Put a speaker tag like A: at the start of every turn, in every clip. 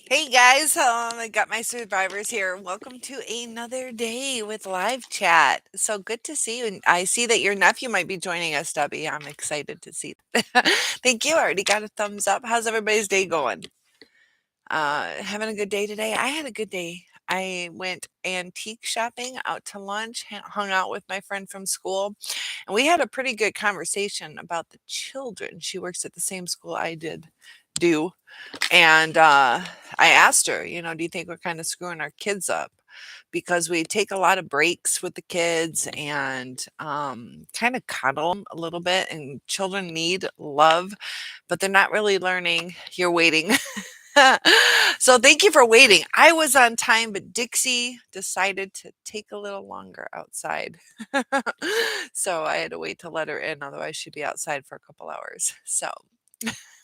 A: Hey guys, I got my survivors here. Welcome to another day with live chat. So good to see you. And I see that your nephew might be joining us, Debbie. I'm excited to see that. Thank you. I already got a thumbs up. How's everybody's day going? Having a good day today? I had a good day. I went antique shopping out to lunch, hung out with my friend from school, and we had a pretty good conversation about the children. She works at the same school I do. And I asked her, do you think we're kind of screwing our kids up? Because we take a lot of breaks with the kids and kind of cuddle them a little bit. And children need love, but they're not really learning. You're waiting. So thank you for waiting. I was on time, but Dixie decided to take a little longer outside. So I had to wait to let her in. Otherwise, she'd be outside for a couple hours. So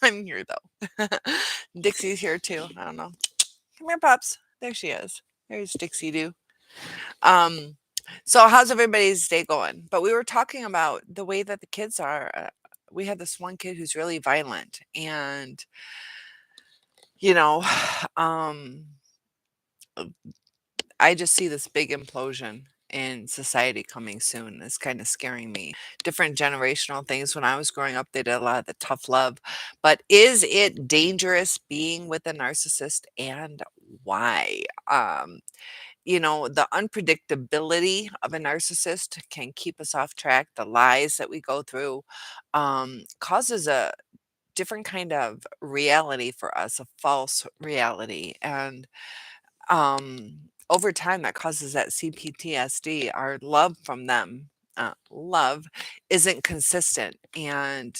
A: I'm here though. Dixie's here too. I don't know. Come here, pups. There she is. There's Dixie Doo. Um, so how's everybody's day going? But we were talking about the way that the kids are. We had this one kid who's really violent, and you know, um, I just see this big implosion in society coming soon. It's kind of scaring me. Different generational things. When I was growing up, they did a lot of the tough love. But is it dangerous being with a narcissist and why? The unpredictability of a narcissist can keep us off track. The lies that we go through causes a different kind of reality for us, a false reality. And over time, that causes that CPTSD. Our love from them, love isn't consistent. And,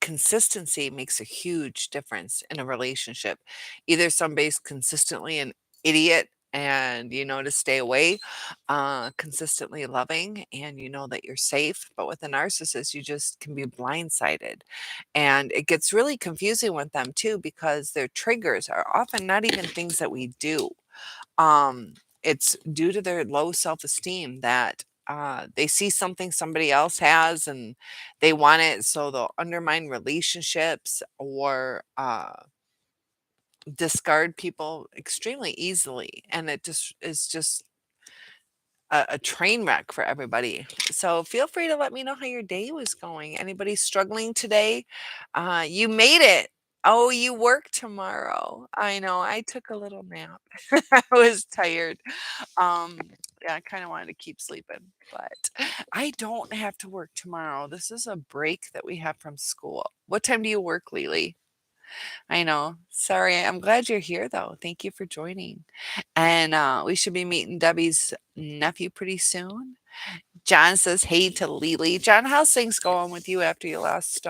A: consistency makes a huge difference in a relationship. Either somebody's consistently an idiot and you know to stay away, consistently loving and you know that you're safe. But with a narcissist, you just can be blindsided. And it gets really confusing with them too because their triggers are often not even things that we do. It's due to their low self-esteem that they see something somebody else has and they want it, so they'll undermine relationships or discard people extremely easily, and it just is just a train wreck for everybody. So feel free to let me know how your day was going. Anybody struggling today? You made it. Oh, you work tomorrow. I know. I took a little nap. I was tired. Um, yeah, I kind of wanted to keep sleeping, but I don't have to work tomorrow. This is a break that we have from school. What time do you work, Lily? I know. Sorry. I'm glad you're here though. Thank you for joining. And we should be meeting Debbie's nephew pretty soon. John says hey to Lily. John, how's things going with you after you lost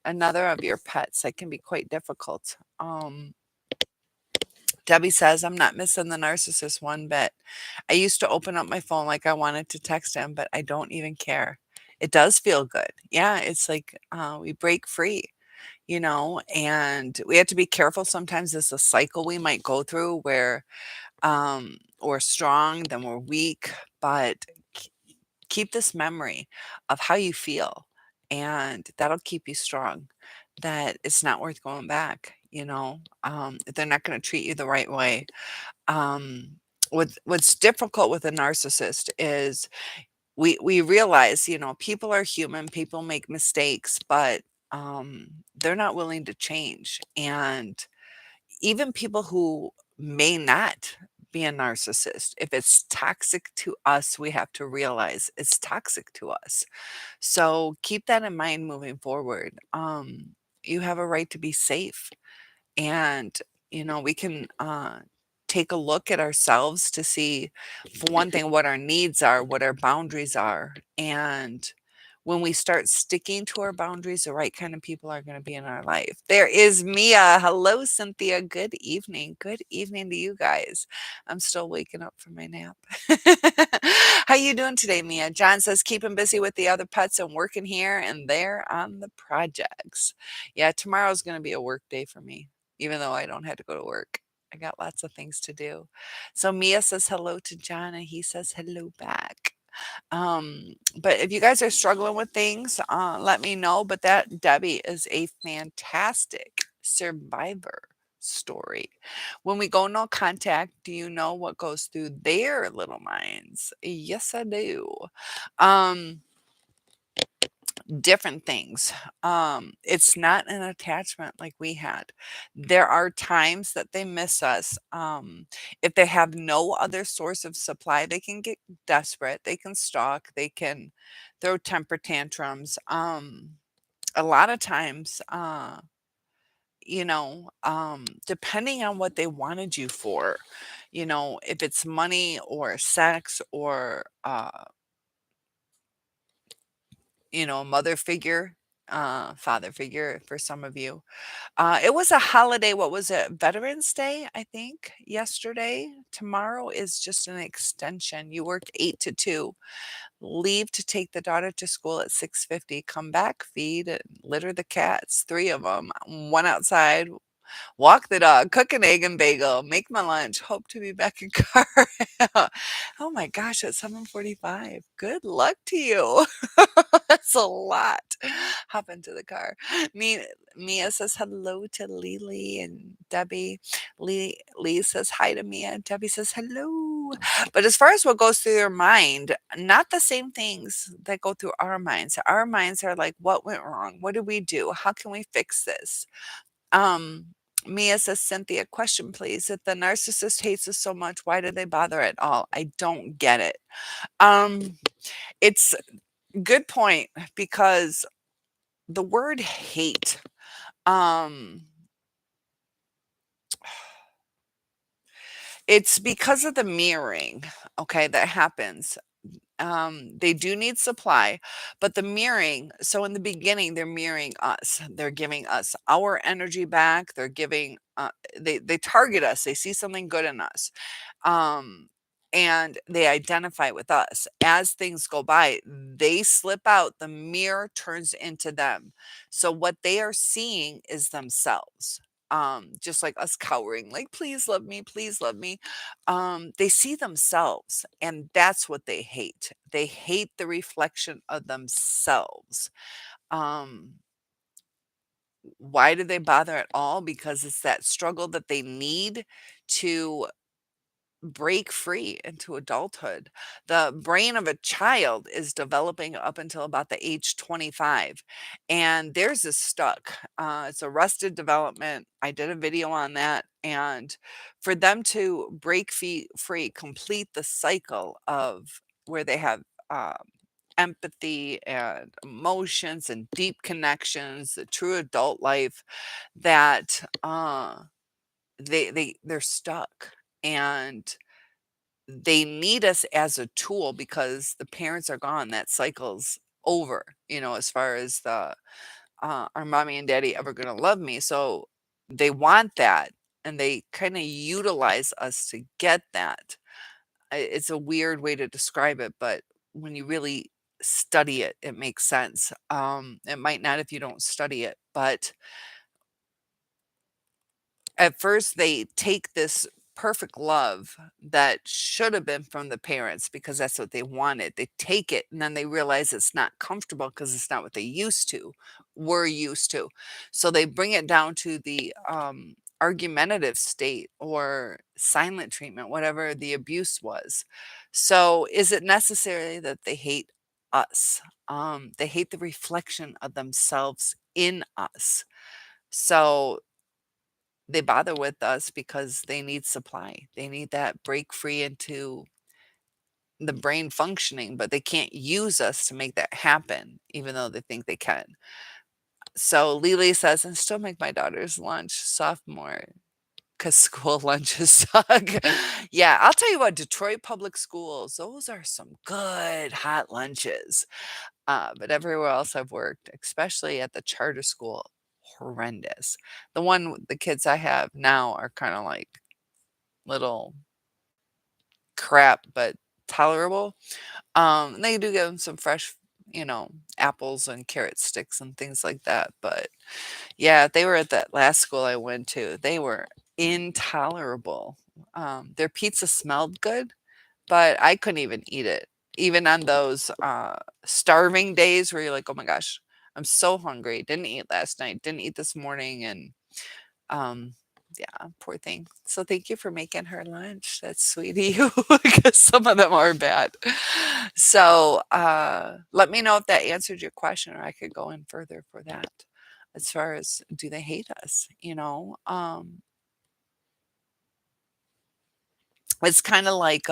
A: another of your pets? That can be quite difficult. Debbie says, I'm not missing the narcissist one bit. I used to open up my phone like I wanted to text him, but I don't even care. It does feel good. Yeah, it's like we break free, and we have to be careful. Sometimes it's a cycle we might go through where we're strong, then we're weak, but keep this memory of how you feel, and that'll keep you strong. That it's not worth going back. They're not going to treat you the right way. What's difficult with a narcissist is we realize, people are human, people make mistakes, but they're not willing to change. And even people who may not be a narcissist, if it's toxic to us, we have to realize it's toxic to us. So keep that in mind moving forward. You have a right to be safe, and we can take a look at ourselves to see, for one thing, what our needs are, what our boundaries are. And when we start sticking to our boundaries, the right kind of people are going to be in our life. There is Mia. Hello, Cynthia. Good evening. Good evening to you guys. I'm still waking up from my nap. How you doing today, Mia? John says keeping busy with the other pets and working here and there on the projects. Yeah, tomorrow's going to be a work day for me, even though I don't have to go to work. I got lots of things to do. So Mia says hello to John and he says hello back. But if you guys are struggling with things, let me know. But that Debbie is a fantastic survivor. story. When we go no contact, do you know what goes through their little minds? Yes, I do. Um, Different things. It's not an attachment like we had. There are times that they miss us. If they have no other source of supply, they can get desperate. They can stalk. They can throw temper tantrums. A lot of times, depending on what they wanted you for, if it's money or sex or, a mother figure, father figure for some of you. It was a holiday. What was it? Veterans Day, I think, yesterday. Tomorrow is just an extension. You worked 8 to 2, leave to take the daughter to school at 6:50, come back, feed and litter the cats, three of them, one outside, walk the dog, cook an egg and bagel, make my lunch, hope to be back in car. Oh my gosh, at 7:45. Good luck to you. That's a lot. Hop into the car. Me Mia says hello to Lily and Debbie. Lee says hi to Mia. Debbie says hello. But as far as what goes through their mind, not the same things that go through our minds. Our minds are like, what went wrong? What did we do? How can we fix this? Um, Mia says, Cynthia, question please. If the narcissist hates us so much, why do they bother at all? I don't get it. Um, it's good point because the word hate, um, it's because of the mirroring, okay, that happens. They do need supply, but the mirroring, so in the beginning, they're mirroring us. They're giving us our energy back. They're giving, they target us. They see something good in us. Um, and they identify with us. As things go by, they slip out, the mirror turns into them. So what they are seeing is themselves. Just like us cowering, like, please love me, please love me. They see themselves, and that's what they hate. They hate the reflection of themselves. Um, why do they bother at all? Because it's that struggle that they need to break free into adulthood. The brain of a child is developing up until about the age 25, and theirs is stuck. It's arrested development. I did a video on that. And for them to break free, complete the cycle of where they have empathy and emotions and deep connections, the true adult life, that they're stuck. And they need us as a tool because the parents are gone. That cycle's over, as far as the are mommy and daddy ever gonna love me? So they want that, and they kind of utilize us to get that. It's a weird way to describe it, but when you really study it, it makes sense. It might not if you don't study it, but at first they take this perfect love that should have been from the parents because that's what they wanted. They take it and then they realize it's not comfortable because it's not what they were used to. So they bring it down to the argumentative state or silent treatment, whatever the abuse was. So is it necessary that they hate us? They hate the reflection of themselves in us. So they bother with us because they need supply. They need that break free into the brain functioning, but they can't use us to make that happen, even though they think they can. So Lily says, and still make my daughter's lunch sophomore because school lunches suck. Yeah, I'll tell you what, Detroit public schools, those are some good hot lunches. But everywhere else I've worked, especially at the charter school, horrendous. The kids I have now are kind of like little crap, but tolerable. They do give them some fresh, apples and carrot sticks and things like that. But yeah, they were at that last school I went to. They were intolerable. Their pizza smelled good, but I couldn't even eat it. Even on those starving days where you're like, oh my gosh, I'm so hungry. Didn't eat last night, didn't eat this morning. And um, Yeah, poor thing. So thank you for making her lunch. That's sweet of you because some of them are bad. So let me know if that answered your question, or I could go in further for that. As far as do they hate us? It's kinda like,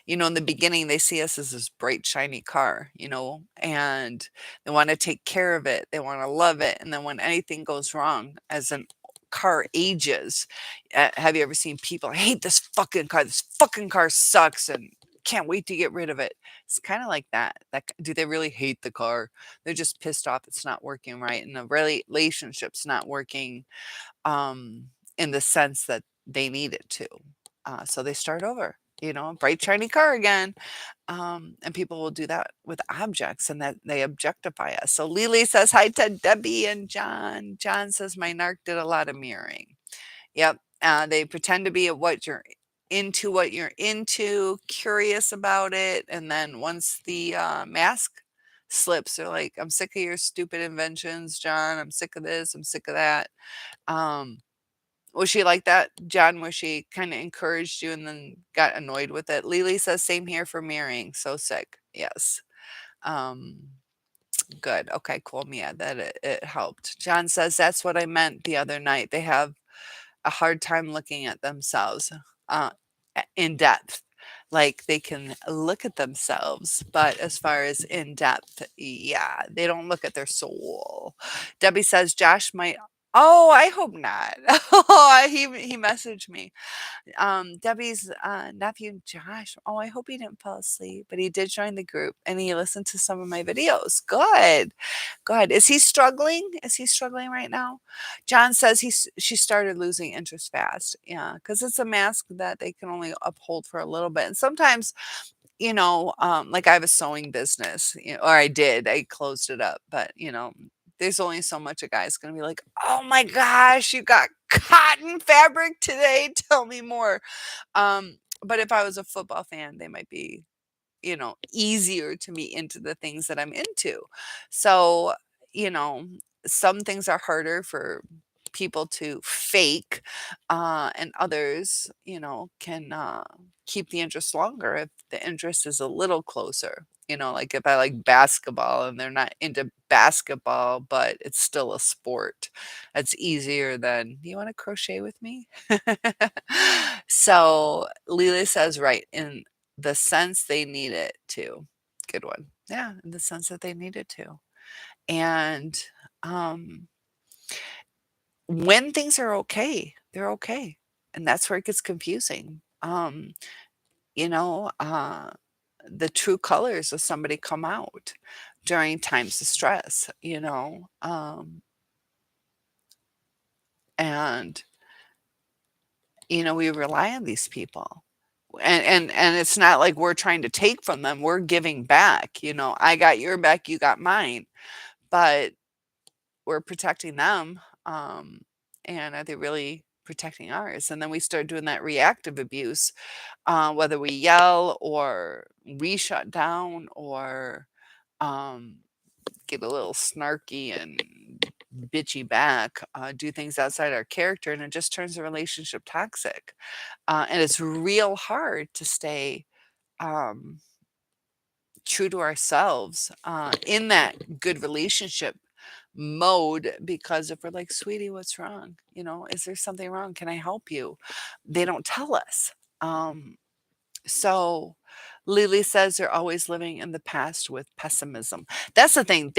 A: in the beginning, they see us as this bright, shiny car, and they wanna take care of it, they wanna love it, and then when anything goes wrong as an car ages, have you ever seen people, "I hate this fucking car sucks and can't wait to get rid of it." It's kinda like that. Do they really hate the car? They're just pissed off it's not working right, and the relationship's not working in the sense that they need it to. So they start over, bright, shiny car again. And people will do that with objects and that they objectify us. So Lily says hi to Debbie and John. John says my narc did a lot of mirroring. Yep. They pretend to be what you're into, curious about it. And then once the mask slips, they're like, I'm sick of your stupid inventions, John. I'm sick of this. I'm sick of that. Um, was she like that, John, where she kinda encouraged you and then got annoyed with it? Lily says, "Same here for marrying, so sick." Yes. Um, good. Okay, cool, Mia, that it helped. John says, "That's what I meant the other night. They have a hard time looking at themselves, uh, in depth. Like, they can look at themselves, but as far as in depth, yeah, they don't look at their soul." Debbie says, "Josh might." Oh, I hope not. Oh, he messaged me. Debbie's nephew Josh. Oh, I hope he didn't fall asleep, but he did join the group and he listened to some of my videos. Good, good. Is he struggling? Is he struggling right now? John says she started losing interest fast. Yeah, because it's a mask that they can only uphold for a little bit, and sometimes like I have a sewing business, or I did. I closed it up, but there's only so much a guy's gonna be like, "Oh my gosh, you got cotton fabric today. Tell me more." But if I was a football fan, they might be, easier to me into the things that I'm into. So, you know, some things are harder for people to fake, and others, can keep the interest longer if the interest is a little closer. Like if I like basketball and they're not into basketball, but it's still a sport, it's easier than, "You want to crochet with me?" So Lila says, right, in the sense they need it to. Good one. Yeah, in the sense that they need it to. And um, when things are okay, they're okay. And that's where it gets confusing. You know, uh, the true colors of somebody come out during times of stress, and we rely on these people. And it's not like we're trying to take from them, we're giving back, I got your back, you got mine, but we're protecting them, and are they really protecting ours? And then we start doing that reactive abuse, whether we yell or we shut down or um, get a little snarky and bitchy back, do things outside our character, and it just turns the relationship toxic. And it's real hard to stay um, true to ourselves in that good relationship mode, because if we're like, "Sweetie, what's wrong? Is there something wrong? Can I help you?" They don't tell us. So Lily says they're always living in the past with pessimism. That's the thing.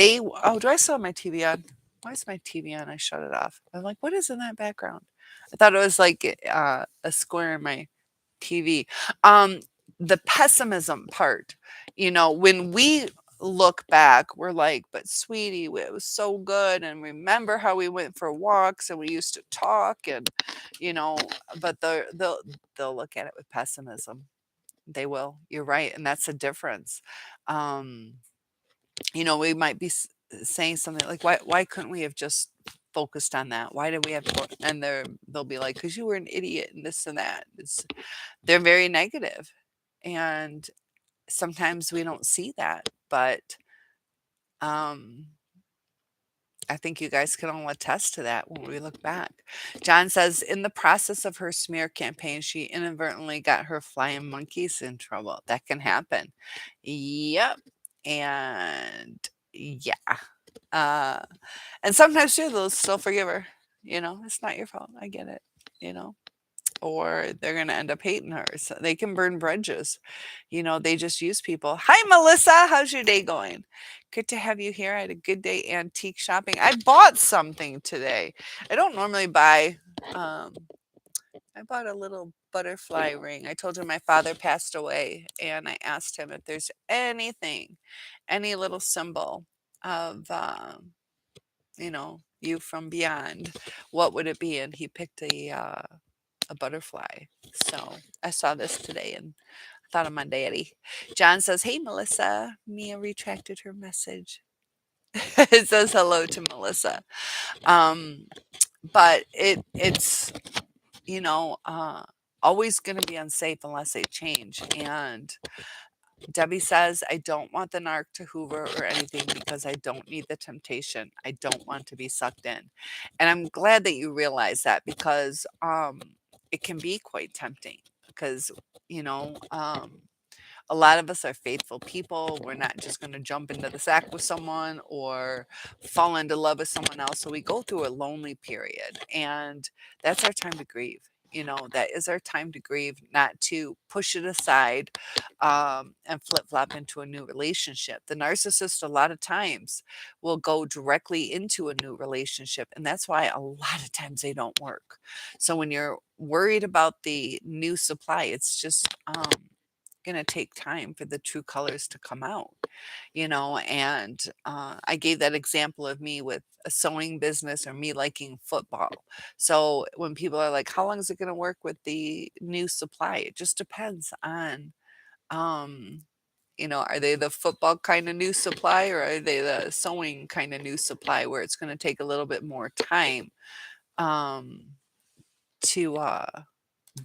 A: Oh, do I still have my TV on? Why is my TV on? I shut it off. I'm like, what is in that background? I thought it was like a square in my TV. Um, the pessimism part, when we look back, we're like, "But sweetie, it was so good. And remember how we went for walks and we used to talk and, you know, but they'll look at it with pessimism. They will. You're right. And that's a difference. Um, we might be saying something like, why couldn't we have just focused on that? Why did we have to go? And they'll be like, because you were an idiot and this and that. They're very negative, and sometimes we don't see that, but um I think you guys can all attest to that when we look back. John says, in the process of her smear campaign, she inadvertently got her flying monkeys in trouble. That can happen. Yep. And yeah. Uh, and sometimes too, they'll still forgive her. It's not your fault. I get it. You know, or they're going to end up hating her. So they can burn bridges. They just use people. Hi, Melissa. How's your day going? Good to have you here. I had a good day antique shopping. I bought something today. I don't normally buy. Um, I bought a little butterfly ring. I told you my father passed away, and I asked him if there's anything, any little symbol of, you from beyond, what would it be? And he picked a butterfly. So I saw this today and thought of my daddy. John says, "Hey, Melissa." Mia retracted her message. It says hello to Melissa. Um, but it's you know uh, always going to be unsafe unless they change. And Debbie says, "I don't want the narc to hoover or anything because I don't need the temptation. I don't want to be sucked in." And I'm glad that you realize that because it can be quite tempting because, you know, um, a lot of us are faithful people. We're not just going to jump into the sack with someone or fall into love with someone else. So we go through a lonely period, and that's our time to grieve. That is our time to grieve, not to push it aside and flip flop into a new relationship. The narcissist, a lot of times, will go directly into a new relationship. And that's why a lot of times they don't work. So when you're worried about the new supply, it's just, going to take time for the true colors to come out, and I gave that example of me with a sewing business or me liking football. So when people are like, how long is it going to work with the new supply? It just depends on, um, are they the football kind of new supply, or are they the sewing kind of new supply where it's going to take a little bit more time um, to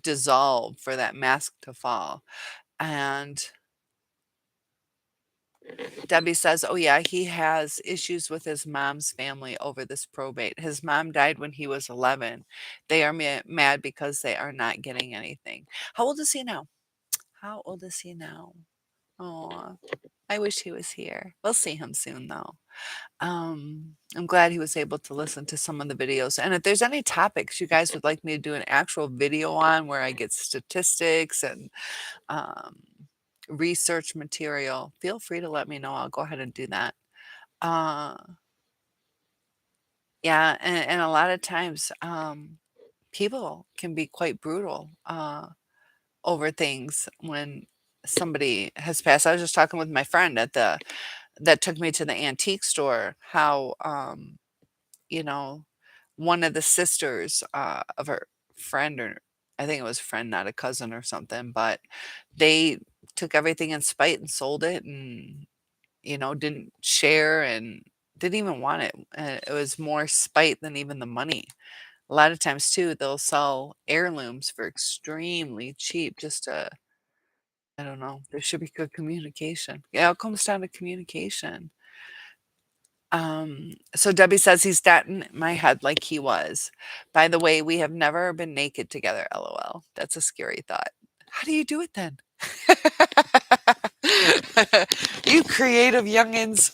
A: dissolve for that mask to fall? And Debbie says, "Oh, yeah, he has issues with his mom's family over this probate. His mom died when he was 11. They are mad because they are not getting anything." How old is he now? How old is he now? Oh, I wish he was here. We'll see him soon, though. I'm glad he was able to listen to some of the videos. And if there's any topics you guys would like me to do an actual video on where I get statistics and um, research material, feel free to let me know. I'll go ahead and do that. Uh, yeah, and a lot of times, people can be quite brutal over things when somebody has passed. I was just talking with my friend that took me to the antique store. How you know, one of the sisters of her friend, or I think it was a friend, not a cousin or something, but they took everything in spite and sold it, and didn't share and didn't even want it. It was more spite than even the money. A lot of times too, they'll sell heirlooms for extremely cheap just to, I don't know, there should be good communication. Yeah, it comes down to communication. So Debbie says he's not in my head like he was. By the way, we have never been naked together, LOL. That's a scary thought. How do you do it then? You creative youngins.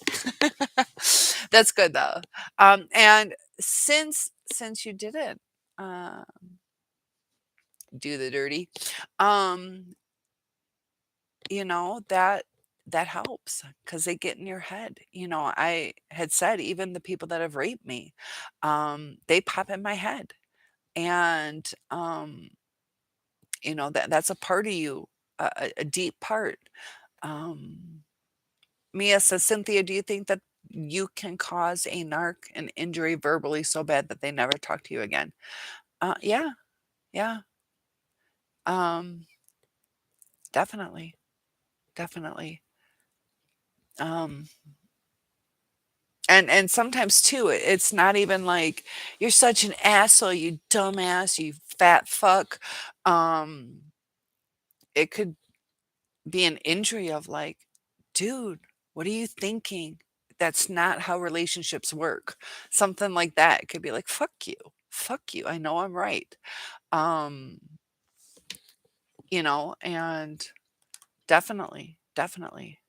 A: That's good though. And since you didn't uh, do the dirty, um, that helps because they get in your head. I had said even the people that have raped me, they pop in my head, and that's a part of you, a deep part. Um, Mia says, Cynthia, do you think that you can cause a narc an injury verbally so bad that they never talk to you again? Yeah, yeah, um, definitely, definitely. Um, and sometimes too, it's not even like you're such an asshole, you dumbass, you fat fuck. Um, it could be an injury of like, dude, what are you thinking? that's not how relationships work. Something like that. It could be like, "Fuck you. Fuck you. I know I'm right." Um, and definitely, definitely.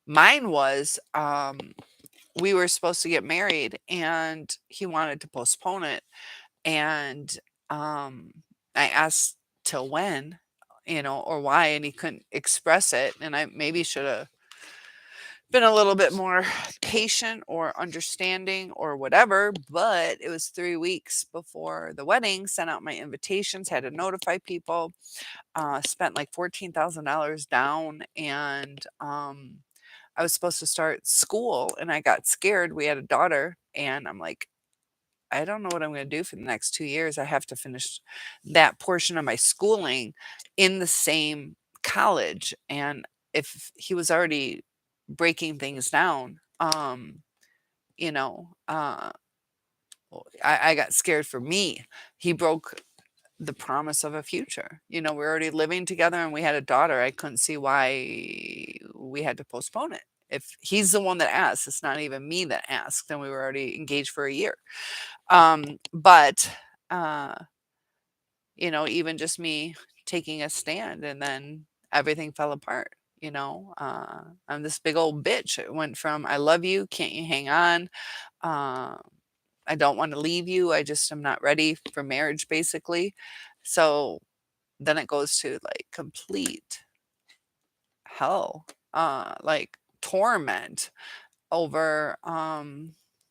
A: Mine was, we were supposed to get married and he wanted to postpone it. And I asked till when, or why, and he couldn't express it. And I maybe should have been a little bit more patient or understanding or whatever. But it was 3 weeks before the wedding, sent out my invitations, had to notify people, spent like $14,000 down. And I was supposed to start school and I got scared. We had a daughter, and I'm like, I don't know what I'm going to do for the next 2 years. I have to finish that portion of my schooling in the same college. And if he was already breaking things down, you know, uh, I got scared for me. He broke the promise of a future. We're already living together and we had a daughter. I couldn't see why we had to postpone it. If he's the one that asked, it's not even me that asked, and we were already engaged for a year. But, uh, even just me taking a stand, and then everything fell apart. I'm this big old bitch. It went from "I love you, can't you hang on?" Uh, "I don't want to leave you. I just am not ready for marriage," basically. So then it goes to like complete hell, like torment over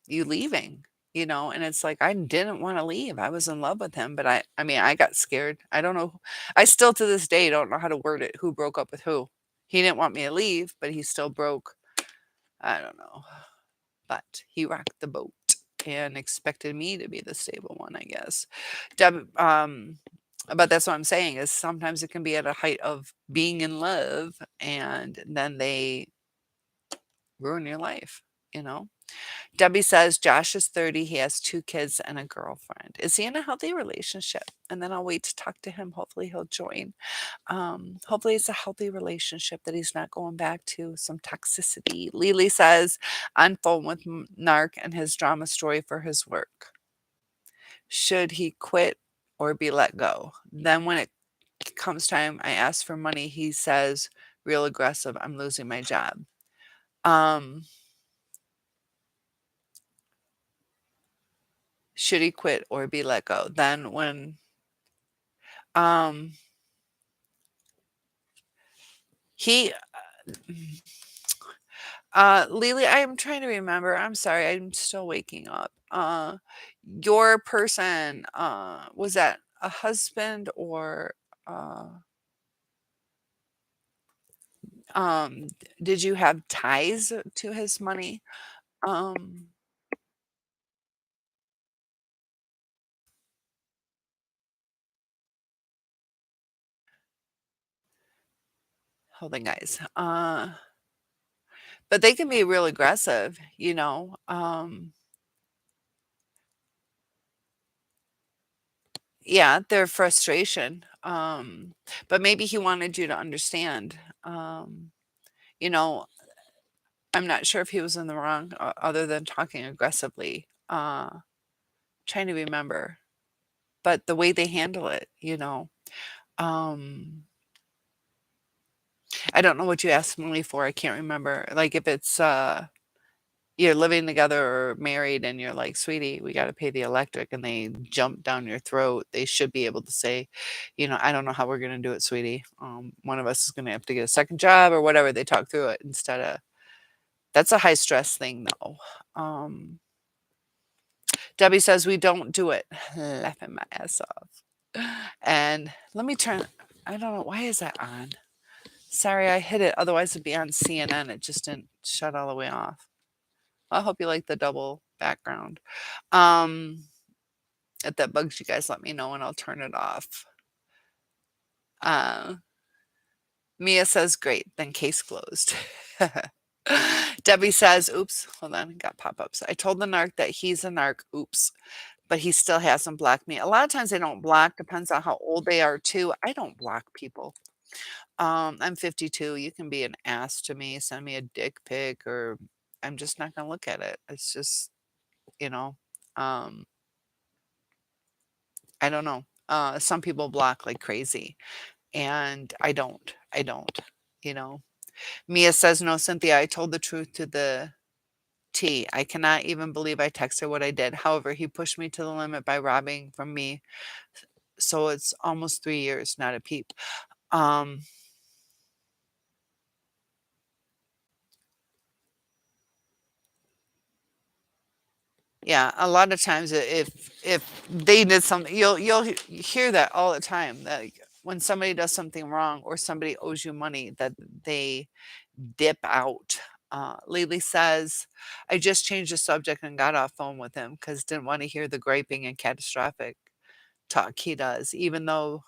A: you leaving, and it's like I didn't want to leave. I was in love with him, but I mean I got scared. I don't know. I still to this day don't know how to word it. Who broke up with who? He didn't want me to leave, but he still broke. I don't know. But he rocked the boat and expected me to be the stable one, I guess. But that's what I'm saying is sometimes it can be at a height of being in love, and then they ruin your life, you know? Debbie says Josh is 30. He has 2 kids and a girlfriend. Is he in a healthy relationship? And then I'll wait to talk to him. Hopefully he'll join. Hopefully it's a healthy relationship that he's not going back to some toxicity. Lily says on phone with Narc and his drama story for his work. Should he quit or be let go? Then when it comes time, I ask for money. He says real aggressive, "I'm losing my job." Um, should he quit or be let go? Then when um he Lily, I am trying to remember. I'm sorry, I'm still waking up. Your person, was that a husband or uh um did you have ties to his money? Um Hold on, guys. But they can be real aggressive, you know. Yeah, their frustration. But maybe he wanted you to understand. You know, I'm not sure if he was in the wrong other than talking aggressively. Trying to remember. But the way they handle it. Um, I don't know what you asked me for. I can't remember. Like if it's you're living together or married and you're like, "Sweetie, we gotta pay the electric," and they jump down your throat, they should be able to say, "I don't know how we're gonna do it, sweetie. One of us is gonna have to get a second job," or whatever. They talk through it instead of that's a high stress thing though. Um, Debbie says we don't do it. Laughing my ass off. And let me turn I don't know, why is that on? Sorry, I hit it. Otherwise it'd be on CNN. It just didn't shut all the way off. I hope you like the double background. Um, if that bugs you guys, let me know and I'll turn it off. Uh, Mia says, great, then case closed. Debbie says, oops, hold on, got pop ups. I told the narc that he's a narc, oops, but he still hasn't blocked me. A lot of times they don't block, depends on how old they are too. I don't block people. I'm 52. You can be an ass to me, send me a dick pic or I'm just not gonna look at it. It's just, you know, um, I don't know. Some people block like crazy, and I don't, you know. Mia says, "No, Cynthia, I told the truth to the T. I cannot even believe I texted what I did. However, he pushed me to the limit by robbing from me. So it's almost 3 years, not a peep." Um, yeah, a lot of times if they did something, hear that all the time. That like, when somebody does something wrong or somebody owes you money, that they dip out. Lily says, "I just changed the subject and got off phone with him because didn't want to hear the griping and catastrophic talk he does. Even though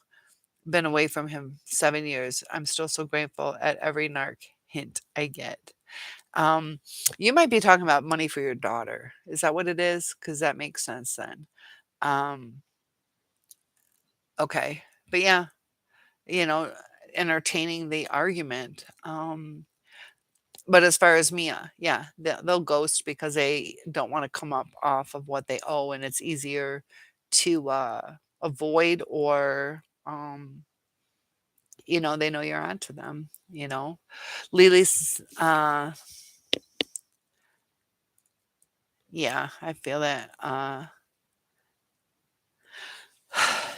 A: been away from him 7 years, I'm still so grateful at every narc hint I get." Um, you might be talking about money for your daughter. Is that what it is? Because that makes sense then. Um, okay. But yeah, you know, entertaining the argument. But as far as Mia, yeah, they'll ghost because they don't want to come up off of what they owe, and it's easier to avoid or they know you're onto them. Lily's yeah, I feel that.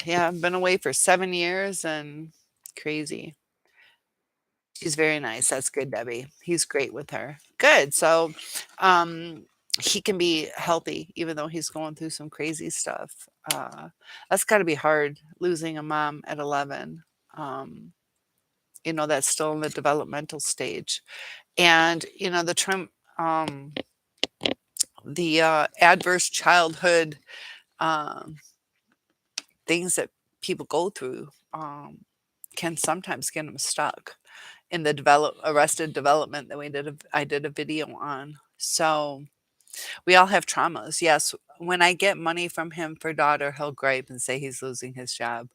A: Yeah, I've been away for 7 years and crazy. She's very nice. That's good, Debbie. He's great with her. Good. So, um, he can be healthy even though he's going through some crazy stuff. That's got to be hard losing a mom at 11. Um, that's still in the developmental stage. And, um, the adverse childhood um, things that people go through can sometimes get them stuck in the arrested development that I did a video on. So we all have traumas. Yes, when I get money from him for daughter, he'll gripe and say he's losing his job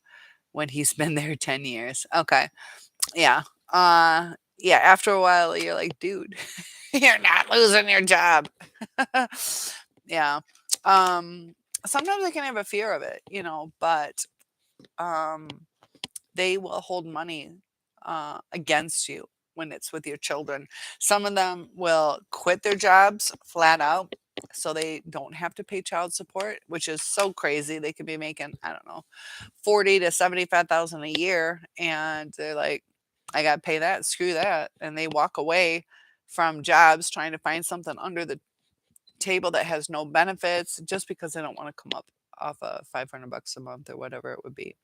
A: when he's been there 10 years. Okay. Yeah. Yeah, after a while you're like, dude, you're not losing your job. Yeah. Um Sometimes I can have a fear of it, but um they will hold money against you when it's with your children. Some of them will quit their jobs flat out so they don't have to pay child support, which is so crazy. They could be making, I don't know, 40 to 75,000 a year, and they're like, I got to pay that, screw that, and they walk away from jobs trying to find something under the table that has no benefits just because they don't want to come up off of 500 bucks a month or whatever it would be.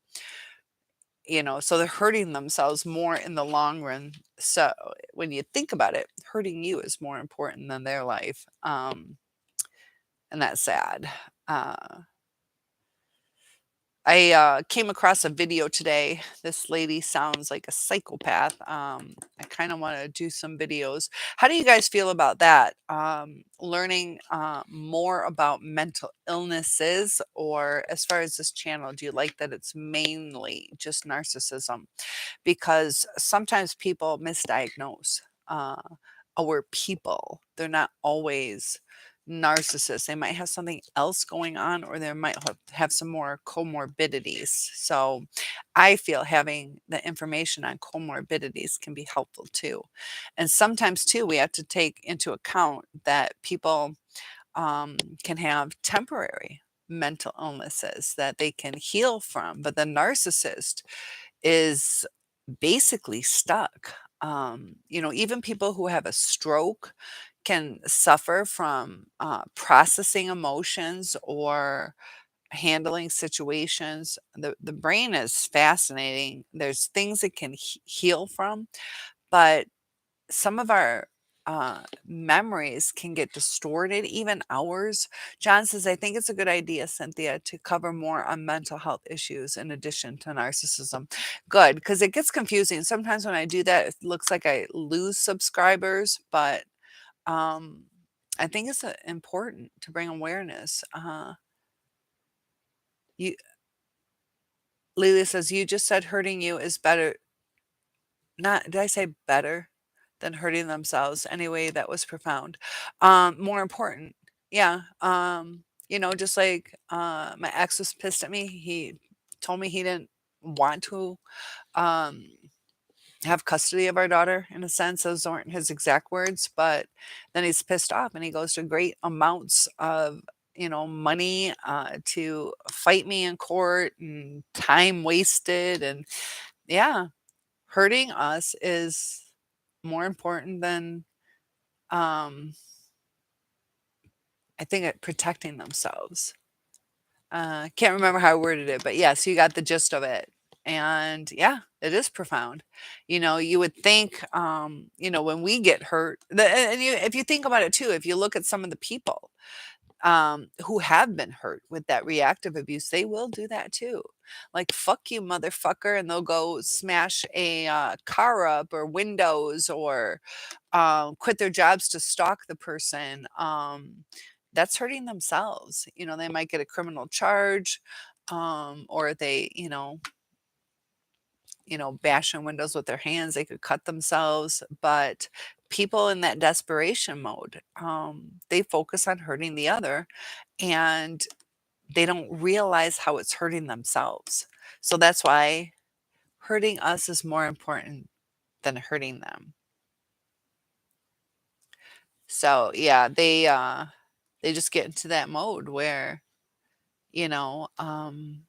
A: So they're hurting themselves more in the long run. So when you think about it, hurting you is more important than their life. And that's sad. Uh, I came across a video today. This lady sounds like a psychopath. I kind of want to do some videos. How do you guys feel about that? Learning more about mental illnesses, or as far as this channel, do you like that it's mainly just narcissism? Because sometimes people misdiagnose our people. They're not always narcissists. They might have something else going on, or they might have some more comorbidities. So I feel having the information on comorbidities can be helpful too. And sometimes too, we have to take into account that people can have temporary mental illnesses that they can heal from, but the narcissist is basically stuck. Even people who have a stroke can suffer from processing emotions or handling situations. The brain is fascinating. There's things it can heal from, but some of our memories can get distorted, even ours. John says, I think it's a good idea, Cynthia, to cover more on mental health issues in addition to narcissism. Good, because it gets confusing. Sometimes when I do that, it looks like I lose subscribers, but um, I think it's important to bring awareness. You, Lily says, you just said hurting you is better. Not, did I say better? than hurting themselves anyway that was profound. More important. Yeah. Just like my ex was pissed at me. He told me he didn't want to um have custody of our daughter in a sense. Those aren't his exact words, but then he's pissed off and he goes to great amounts of money to fight me in court and time wasted. And yeah, hurting us is more important than um I think protecting themselves. Can't remember how I worded it, but yes, you got the gist of it. And yeah, it is profound. You would think, when we get hurt, if you think about it too, if you look at some of the people who have been hurt with that reactive abuse, they will do that too. Like, fuck you, motherfucker. And they'll go smash a car up or windows or quit their jobs to stalk the person. That's hurting themselves. They might get a criminal charge, or they, bash on windows with their hands. They could cut themselves. But people in that desperation mode, they focus on hurting the other, and they don't realize how it's hurting themselves. So that's why hurting us is more important than hurting them. So yeah, they just get into that mode where, you know, um,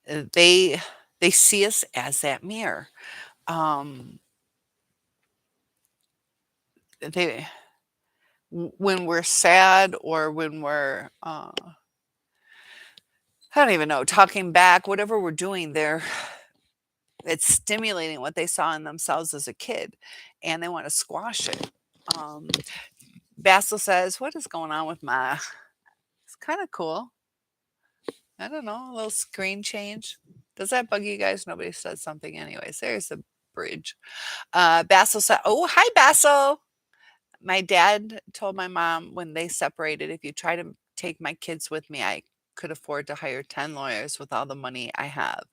A: they they see us as that mirror. Um, they when we're sad or when we're I don't even know, talking back, whatever we're doing, it's stimulating what they saw in themselves as a kid, and they want to squash it. Um, Basil says, "What is going on with my?" It's kind of cool. I don't know, a little screen change. Does that bug you guys? Nobody said something, anyways. There's the bridge. Basil said, "Oh, hi, Basil." My dad told my mom when they separated, if you try to take my kids with me, I could afford to hire 10 lawyers with all the money I have.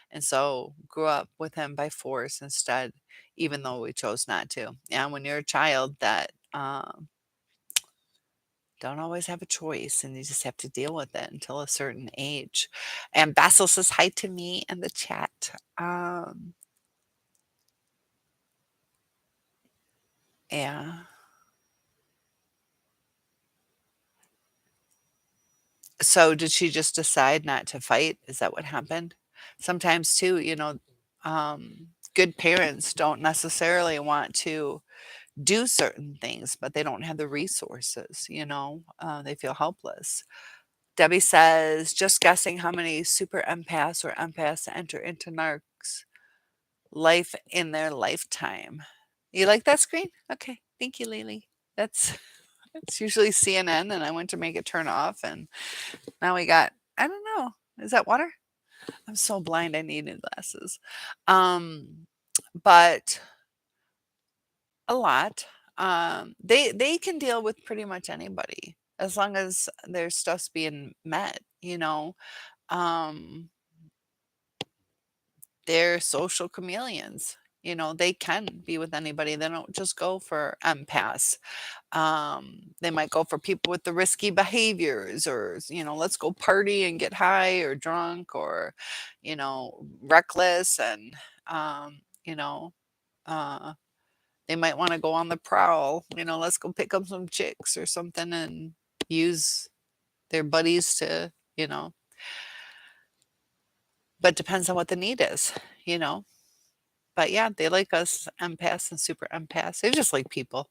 A: And so grew up with him by force instead, even though we chose not to. And when you're a child that don't always have a choice and you just have to deal with it until a certain age. And Basil says hi to me in the chat. Yeah. So did she just decide not to fight? Is that what happened? Sometimes too, good parents don't necessarily want to do certain things, but they don't have the resources. They feel helpless. Debbie says, just guessing how many super empaths or empaths enter into narcs life in their lifetime. You like that screen? Okay. Thank you, Lily. That's it's usually CNN, and I went to make it turn off, and now we got, I don't know. Is that water? I'm so blind, I need new glasses. Um, but a lot. They can deal with pretty much anybody as long as their stuff's being met. Um, they're social chameleons. They can be with anybody. They don't just go for empaths. They might go for people with the risky behaviors, or let's go party and get high or drunk, or reckless. And um, you know uh, they might want to go on the prowl. Let's go pick up some chicks or something and use their buddies to you know but depends on what the need is you know but yeah, they like us empaths and super empaths. They just like people.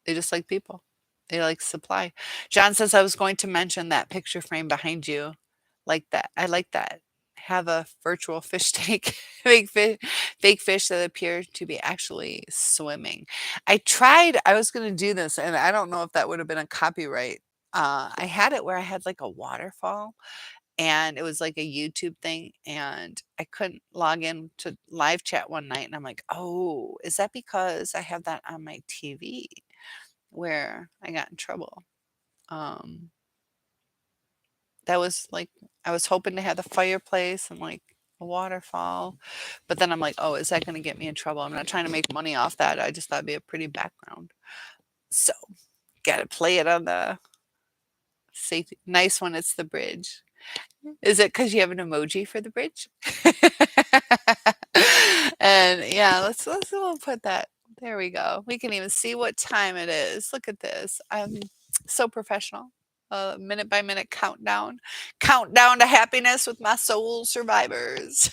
A: They just like people. They like supply. John says, I was going to mention that picture frame behind you. Like that. I like that. Have a virtual fish tank, fake fish that appear to be actually swimming. I was going to do this, and I don't know if that would have been a copyright. I had it where I had like a waterfall, and it was like a YouTube thing, and I couldn't log in to live chat one night, and I'm like, "Oh, is that because I have that on my TV?" Where I got in trouble. Um, that was like I was hoping to have the fireplace and like a waterfall. But then I'm like, oh, is that going to get me in trouble? I'm not trying to make money off that. I just thought it'd be a pretty background. So, got to play it on the safety. Nice one. It's the bridge. Is it because you have an emoji for the bridge? And yeah, we'll put that. There we go. We can even see what time it is. Look at this. I'm so professional. Minute by minute countdown. Countdown to happiness with my soul survivors.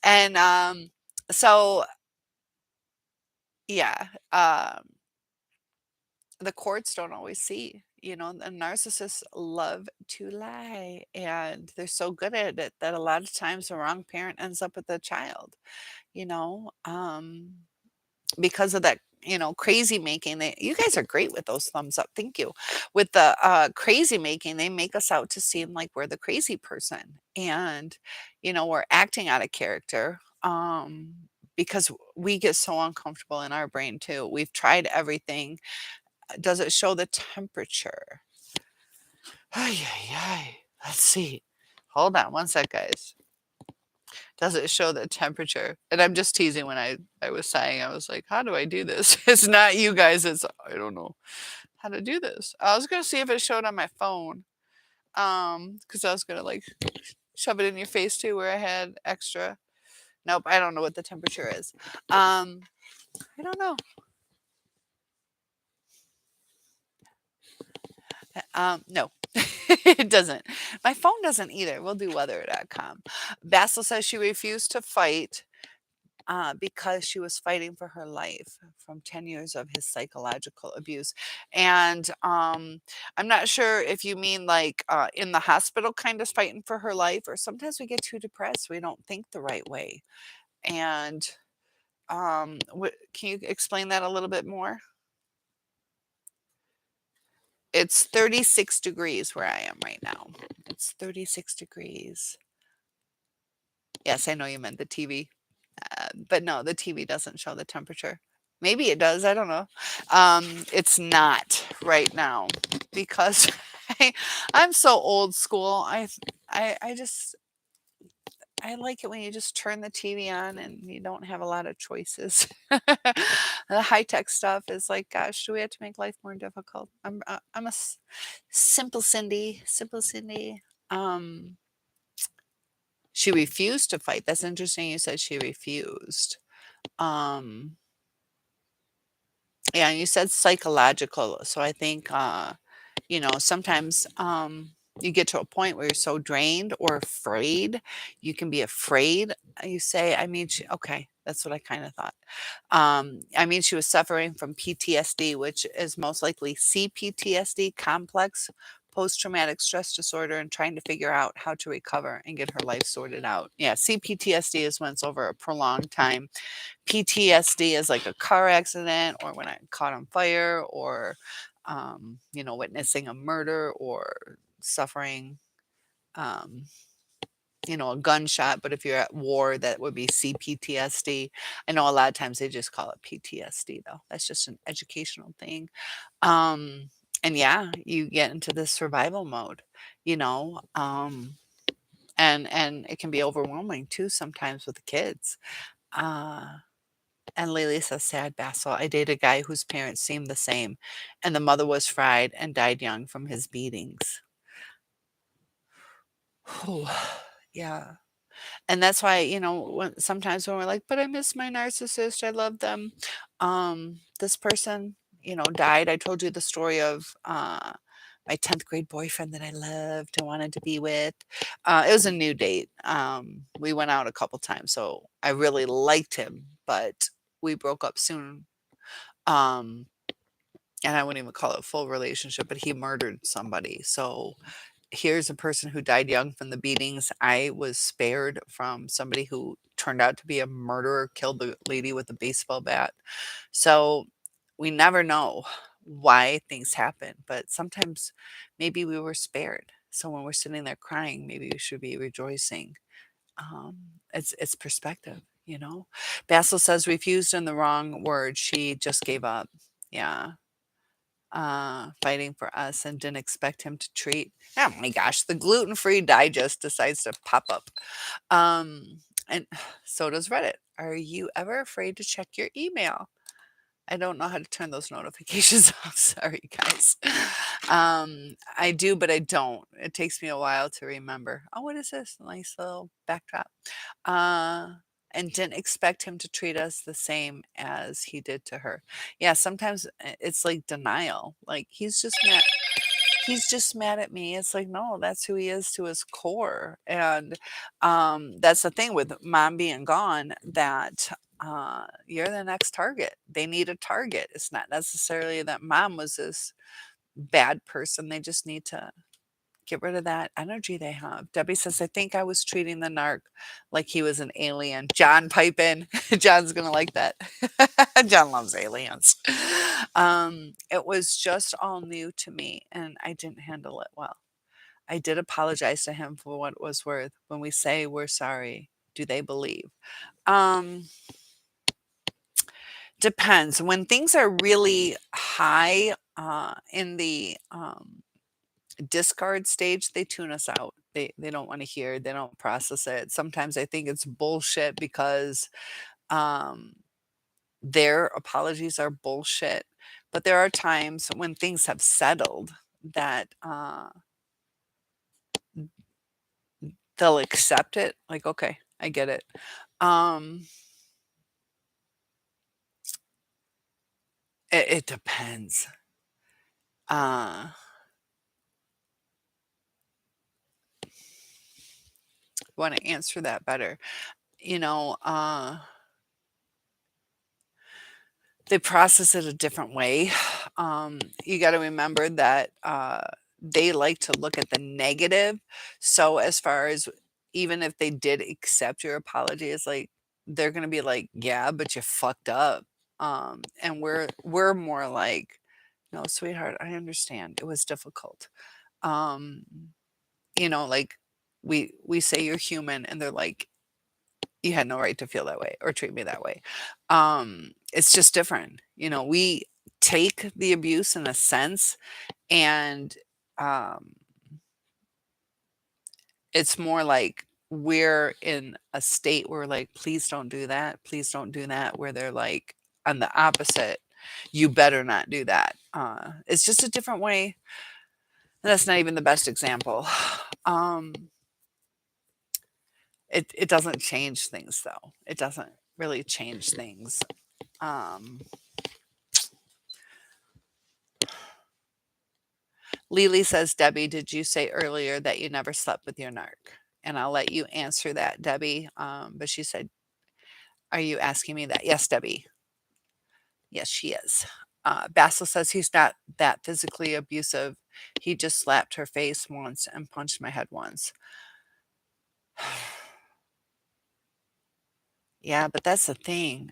A: And so yeah, the courts don't always see. The narcissists love to lie, and they're so good at it that a lot of times the wrong parent ends up with the child, you know, because of that, crazy making. You guys are great with those thumbs up. Thank you. With the crazy making, they make us out to seem like we're the crazy person, and we're acting out of character. Because we get so uncomfortable in our brain too. We've tried everything. Does it show the temperature? Ay, ay, ay. Let's see. Hold on one sec, guys. Does it show the temperature? And I'm just teasing when I was saying, I was like, how do I do this? It's not you guys. I don't know how to do this. I was going to see if it showed on my phone. Because I was going to like shove it in your face too, where I had extra. Nope. I don't know what the temperature is. I don't know. No, it doesn't. My phone doesn't either. We'll do weather.com. Basil says she refused to fight because she was fighting for her life from 10 years of his psychological abuse. And I'm not sure if you mean like in the hospital kind of fighting for her life, or sometimes we get too depressed. We don't think the right way. And can you explain that a little bit more? It's 36 degrees where I am right now. It's 36 degrees. Yes, I know you meant the TV. But no, the TV doesn't show the temperature. Maybe it does. I don't know. It's not right now because I'm so old school. I just I like it when you just turn the TV on and you don't have a lot of choices. The high tech stuff is like, gosh, do we have to make life more difficult? I'm a simple Cindy, simple Cindy. Um, she refused to fight. That's interesting. You said she refused. Um, yeah, and you said psychological. So I think, sometimes you get to a point where you're so drained or afraid. You can be afraid. You say, okay, that's what I kind of thought. She was suffering from PTSD, which is most likely CPTSD, complex post traumatic stress disorder, and trying to figure out how to recover and get her life sorted out. Yeah, CPTSD is when it's over a prolonged time. PTSD is like a car accident or when I caught on fire or, witnessing a murder or suffering, um, a gunshot. But if you're at war, that would be CPTSD. I know a lot of times they just call it PTSD, though. That's just an educational thing. Um, and yeah, you get into this survival mode, you know, and it can be overwhelming too sometimes with the kids. Uh, And Lily says, sad Basil. I dated a guy whose parents seemed the same, and the mother was fried and died young from his beatings. Yeah. And that's why, sometimes when we're like, but I miss my narcissist, I love them. This person, died. I told you the story of my 10th grade boyfriend that I loved and wanted to be with. It was a new date. We went out a couple times, so I really liked him, but we broke up soon. Um, and I wouldn't even call it a full relationship, but he murdered somebody. So here's a person who died young from the beatings. I was spared from somebody who turned out to be a murderer, killed the lady with a baseball bat. So we never know why things happen, but sometimes maybe we were spared. So when we're sitting there crying, maybe we should be rejoicing. It's perspective, you know. Basil says refused in the wrong word. She just gave up. Yeah. fighting for us and didn't expect him to treat. Oh my gosh, the gluten-free digest decides to pop up. And so does Reddit. Are you ever afraid to check your email? I don't know how to turn those notifications off. Sorry, guys. I do, but I don't. It takes me a while to remember. Oh, what is this? Nice little backdrop. Uh, and didn't expect him to treat us the same as he did to her. Yeah, sometimes it's like denial. Like he's just mad at me. It's like, no, that's who he is to his core. And that's the thing with mom being gone, that you're the next target. They need a target. It's not necessarily that mom was this bad person. They just need to get rid of that energy they have. Debbie says, I think I was treating the narc like he was an alien. John, pipe in. John's going to like that. John loves aliens. It was just all new to me and I didn't handle it well. I did apologize to him for what it was worth. When we say we're sorry, do they believe? Um, Depends. When things are really high in the discard stage, they tune us out. They don't want to hear, they don't process it. Sometimes I think it's bullshit because um their apologies are bullshit. But there are times when things have settled that they'll accept it. Like, okay, I get it. Um it depends. Uh Want to answer that better. You know, they process it a different way. You got to remember that they like to look at the negative. So, as far as even if they did accept your apology, it's like they're gonna be like, "Yeah, but you fucked up." And we're more like, "No, sweetheart, I understand. It was difficult." Um, like we say you're human, and they're like, you had no right to feel that way or treat me that way. It's just different. We take the abuse in a sense, and um, it's more like we're in a state where like, please don't do that. Please don't do that. Where they're like on the opposite, you better not do that. It's just a different way. That's not even the best example. Um, it doesn't change things though. It doesn't really change things. Um, Lily says, Debbie, did you say earlier that you never slept with your narc? And I'll let you answer that, Debbie. But she said, are you asking me that? Yes, Debbie. Yes, she is. Basil says he's not that physically abusive. He just slapped her face once and punched my head once. Yeah, but that's the thing.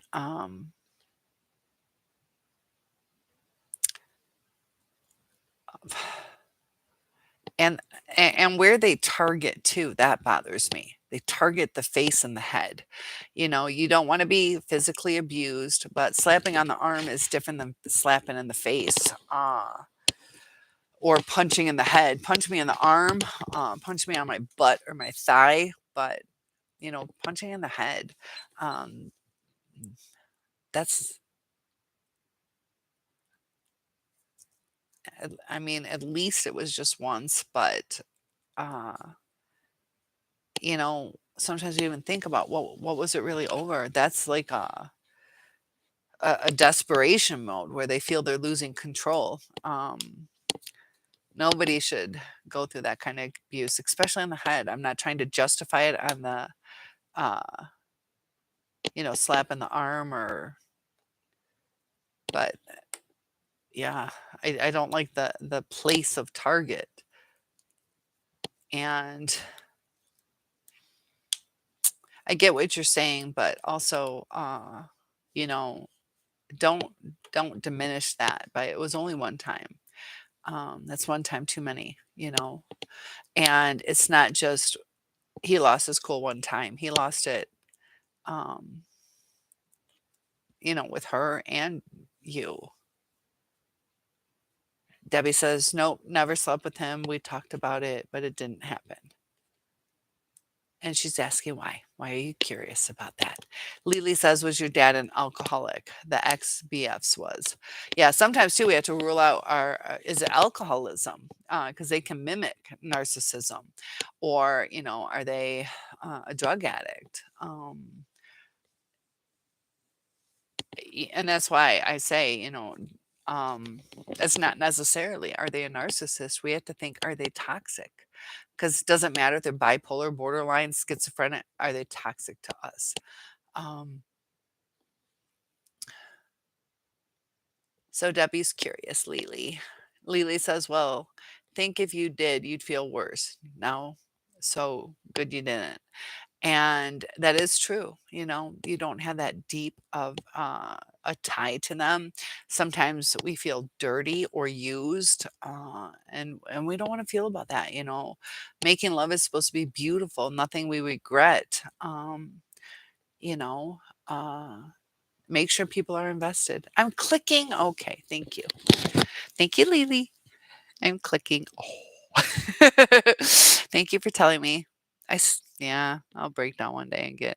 A: And and where they target too, that bothers me. They target the face and the head. You don't want to be physically abused, but slapping on the arm is different than slapping in the face. Or punching in the head. Punch me in the arm, punch me on my butt or my thigh, but punching in the head. Um, that's I mean, at least it was just once, but uh sometimes you even think about what was it really over? That's like a desperation mode where they feel they're losing control. Nobody should go through that kind of abuse, especially in the head. I'm not trying to justify it on the uh, slap in the arm but yeah, I don't like the place of target. And I get what you're saying, but also you know don't don't diminish that. But it was only one time. That's one time too many. And it's not just he lost his cool one time. He lost it, um, with her and you. Debbie says, "Nope, never slept with him. We talked about it, but it didn't happen." And she's asking why. Why are you curious about that? Lily says, "Was your dad an alcoholic?" The ex BFs was. Yeah, sometimes too we have to rule out our is it alcoholism because they can mimic narcissism, or are they a drug addict? And that's why I say, it's not necessarily are they a narcissist. We have to think, are they toxic? Because it doesn't matter if they're bipolar, borderline, schizophrenic. Are they toxic to us? Um, so Debbie's curious, Lily. Lily says, "Well, think if you did, you'd feel worse. No, so good you didn't." And that is true. You don't have that deep of a tie to them. Sometimes we feel dirty or used, and we don't want to feel about that. Making love is supposed to be beautiful, nothing we regret. You know, uh, make sure people are invested. I'm clicking. Okay, thank you, Lily. I'm clicking. Oh. Thank you for telling me. Yeah, I'll break down one day and get.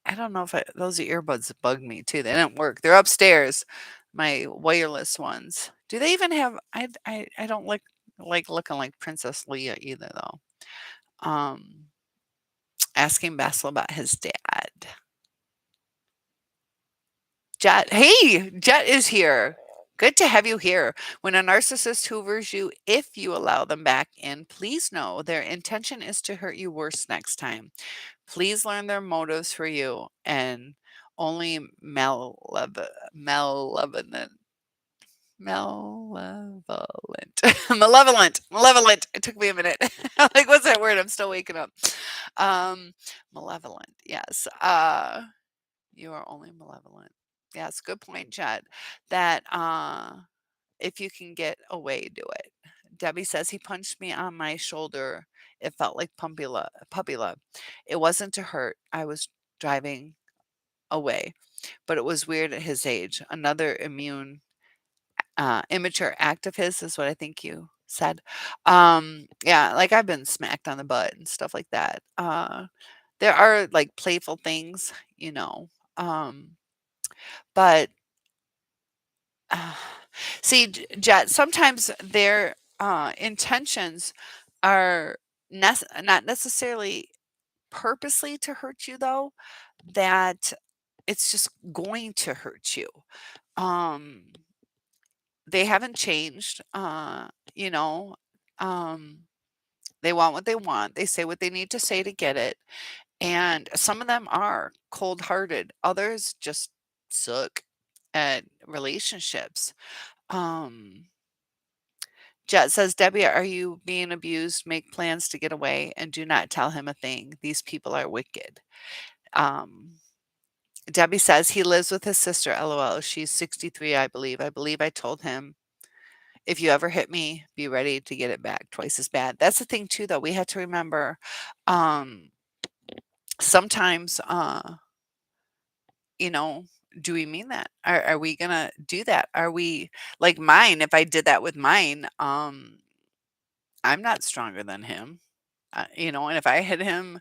A: I don't know if those earbuds bug me too. They didn't work. They're upstairs, my wireless ones. Do they even have? I don't like looking like Princess Leia either though. Asking Basil about his dad. Jet, hey, Jet is here. Good to have you here. When a narcissist hoovers you, if you allow them back in, please know their intention is to hurt you worse next time. Please learn their motives for you and only malevolent, malevolent, malevolent. It took me a minute. Like, what's that word? I'm still waking up. Um, Malevolent. Yes. You are only malevolent. Yes, good point, Chad. That if you can get away, do it. Debbie says he punched me on my shoulder. It felt like puppy love. It wasn't to hurt. I was driving away, but it was weird at his age. Another immature act of his is what I think you said. Yeah, like I've been smacked on the butt and stuff like that. There are like playful things, um, but uh, see, Jet, sometimes their intentions are not necessarily purposely to hurt you, though, that it's just going to hurt you. Um, they haven't changed, you know. Um, they want what they want. They say what they need to say to get it. And some of them are cold hearted, others just suck at relationships. Um, Jet says, "Debbie, are you being abused? Make plans to get away and do not tell him a thing. These people are wicked." Um, Debbie says, "He lives with his sister, LOL. She's 63, I believe. I believe I told him, if you ever hit me, be ready to get it back twice as bad." That's the thing, too, though. We have to remember um, sometimes, you know, do we mean that? Are we going to do that? Are we like mine? If I did that with mine, I'm not stronger than him. And if I hit him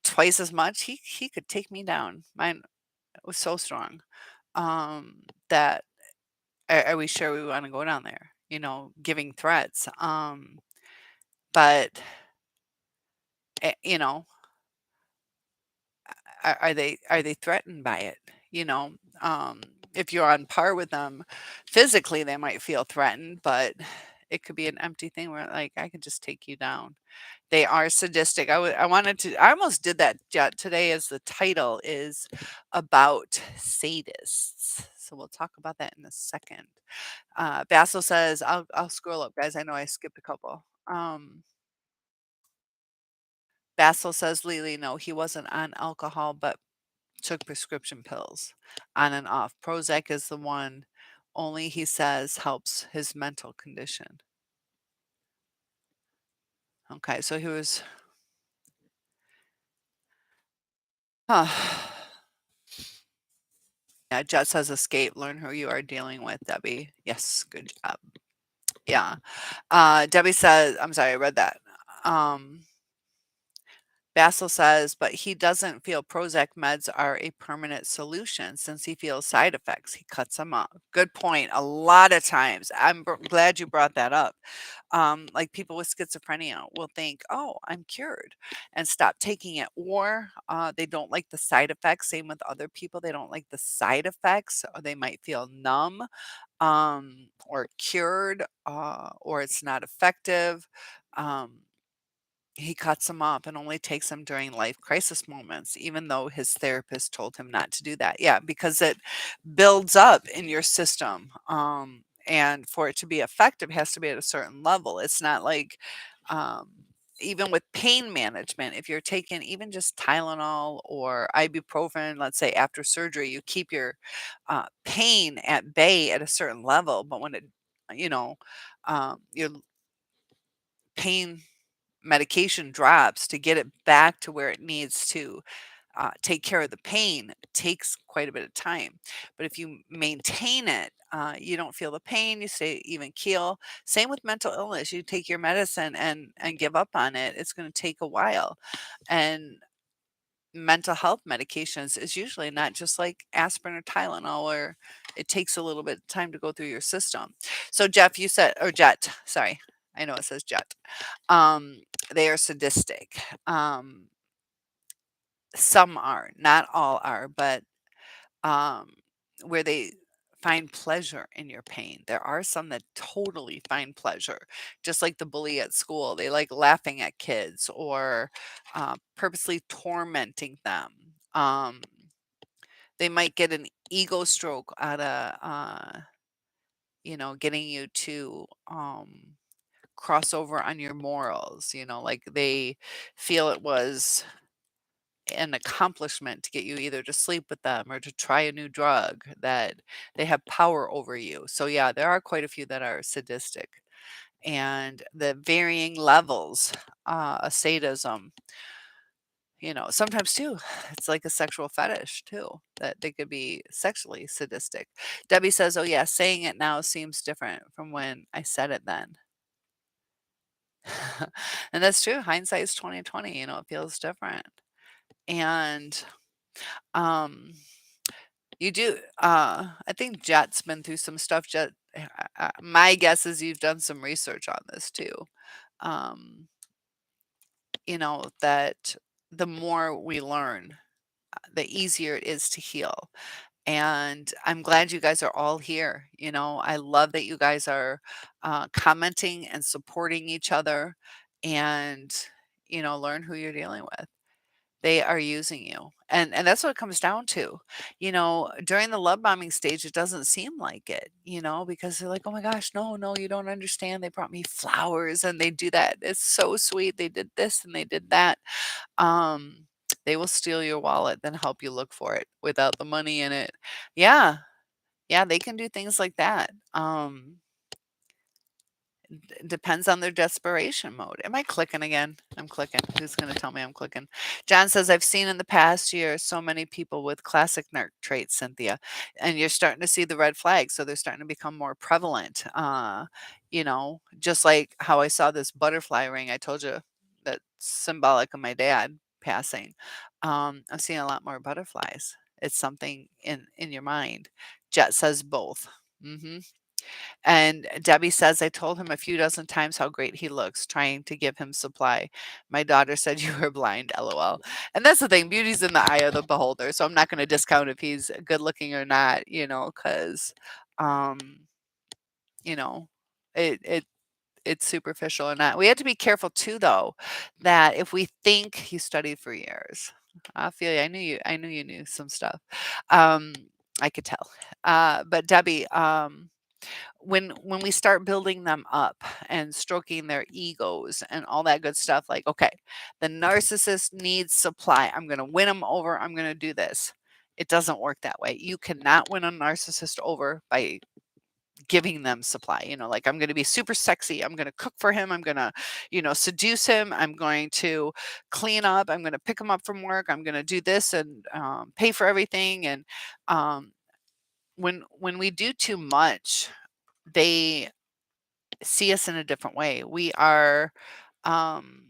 A: twice as much, he could take me down. Mine was so strong that are we sure we want to go down there? Giving threats. But eh, you know, are they threatened by it? You know, um, if you're on par with them physically, they might feel threatened, but it could be an empty thing where like I could just take you down. They are sadistic. I almost did that today as the title is about sadists. So we'll talk about that in a second. Basil says, I'll scroll up, guys. I know I skipped a couple. Basil says, Lily, no, he wasn't on alcohol, but took prescription pills on and off. Prozac is the one only he says helps his mental condition. Okay, so he was. Yeah, Jet says escape. Learn who you are dealing with, Debbie. Yes, good job. Yeah. Debbie says, I'm sorry, I read that. Um, Basil says, but he doesn't feel Prozac meds are a permanent solution since he feels side effects. He cuts them off. Good point. A lot of times, glad you brought that up. Like people with schizophrenia will think, oh, I'm cured and stop taking it. Or they don't like the side effects. Same with other people. They don't like the side effects, or they might feel numb or cured, or it's not effective. Um, he cuts them off and only takes them during life crisis moments, even though his therapist told him not to do that. Yeah, because it builds up in your system. And for it to be effective, it has to be at a certain level. It's not like, um, even with pain management, if you're taking even just Tylenol or ibuprofen, let's say after surgery, you keep your pain at bay at a certain level. But when it, you know, your pain medication drops to get it back to where it needs to take care of the pain takes quite a bit of time. But if you maintain it, you don't feel the pain, you stay even keel. Same with mental illness. You take your medicine and give up on it. It's going to take a while. And mental health medications is usually not just like aspirin or Tylenol, or it takes a little bit of time to go through your system. So Jeff, you said, or Jet, sorry, I know it says Jet. Um, they are sadistic. Some are, not all are, but um, where they find pleasure in your pain. There are some that totally find pleasure, just like the bully at school. They like laughing at kids or purposely tormenting them. They might get an ego stroke out of, getting you to cross over on your morals. Like they feel it was an accomplishment to get you either to sleep with them or to try a new drug, that they have power over you. So yeah, there are quite a few that are sadistic, and the varying levels of sadism, sometimes too, it's like a sexual fetish too, that they could be sexually sadistic. Debbie says, oh yeah, saying it now seems different from when I said it then. And that's true. Hindsight is 2020. It feels different. And um you do. I think Jet's been through some stuff. Jet, my guess is you've done some research on this too. Um, that the more we learn, the easier it is to heal. And I'm glad you guys are all here. I love that you guys are commenting and supporting each other, and learn who you're dealing with. They are using you. And that's what it comes down to. During the love bombing stage, it doesn't seem like it, because they're like, oh my gosh, no, no, you don't understand. They brought me flowers and they do that. It's so sweet. They did this and they did that. Um, they will steal your wallet, then help you look for it without the money in it. Yeah. Yeah, they can do things like that. Depends on their desperation mode. Am I clicking again? I'm clicking. Who's going to tell me I'm clicking? John says, I've seen in the past year so many people with classic narc traits, Cynthia, and you're starting to see the red flags. So they're starting to become more prevalent. Just like how I saw this butterfly ring. I told you that's symbolic of my dad passing. I'm seeing a lot more butterflies. It's something in your mind. Jet says both. Hmm. And Debbie says, I told him a few dozen times how great he looks, trying to give him supply. My daughter said you were blind, lol. And that's the thing, beauty's in the eye of the beholder. So I'm not going to discount if he's good looking or not, because, um, you know, it it's superficial or not. We have to be careful too, though, that if we think he studied for years, I feel you. I knew you knew some stuff. Um, I could tell. But Debbie, when we start building them up and stroking their egos and all that good stuff, like, okay, the narcissist needs supply, I'm going to win them over, I'm going to do this. It doesn't work that way. You cannot win a narcissist over by giving them supply. Like, I'm going to be super sexy, I'm going to cook for him, I'm going to seduce him, I'm going to clean up, I'm going to pick him up from work, I'm going to do this and pay for everything. And um, when we do too much, they
B: see us in a different way. We are um,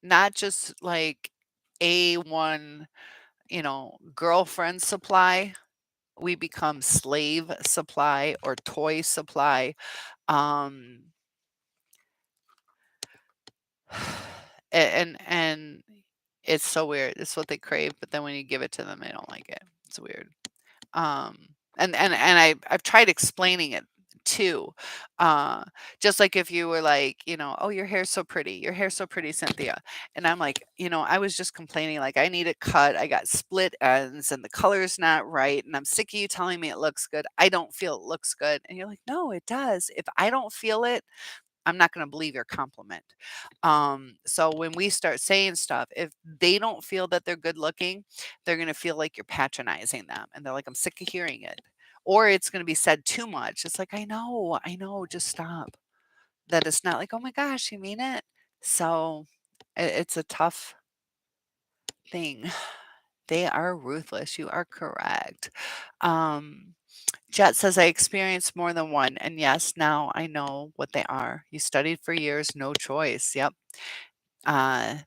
B: not just like A1, girlfriend supply. We become slave supply or toy supply. Um, and it's so weird. It's what they crave, but then when you give it to them, they don't like it. It's weird. Um, and I've tried explaining it too. Uh, just like if you were like, "Oh, your hair's so pretty. Your hair's so pretty, Cynthia." And I'm like, I was just complaining like I need it cut. I got split ends and the color's not right, and I'm sick of you telling me it looks good. I don't feel it looks good. And you're like, "No, it does. If I don't feel it, I'm not going to believe your compliment." So when we start saying stuff, if they don't feel that they're good looking, they're going to feel like you're patronizing them. And they're like, I'm sick of hearing it. Or it's going to be said too much. It's like, I know, just stop. That it's not like, oh my gosh, you mean it? So it's a tough thing. They are ruthless. You are correct. Um, Jet says, I experienced more than one. And yes, now I know what they are. You studied for years, no choice. Yep.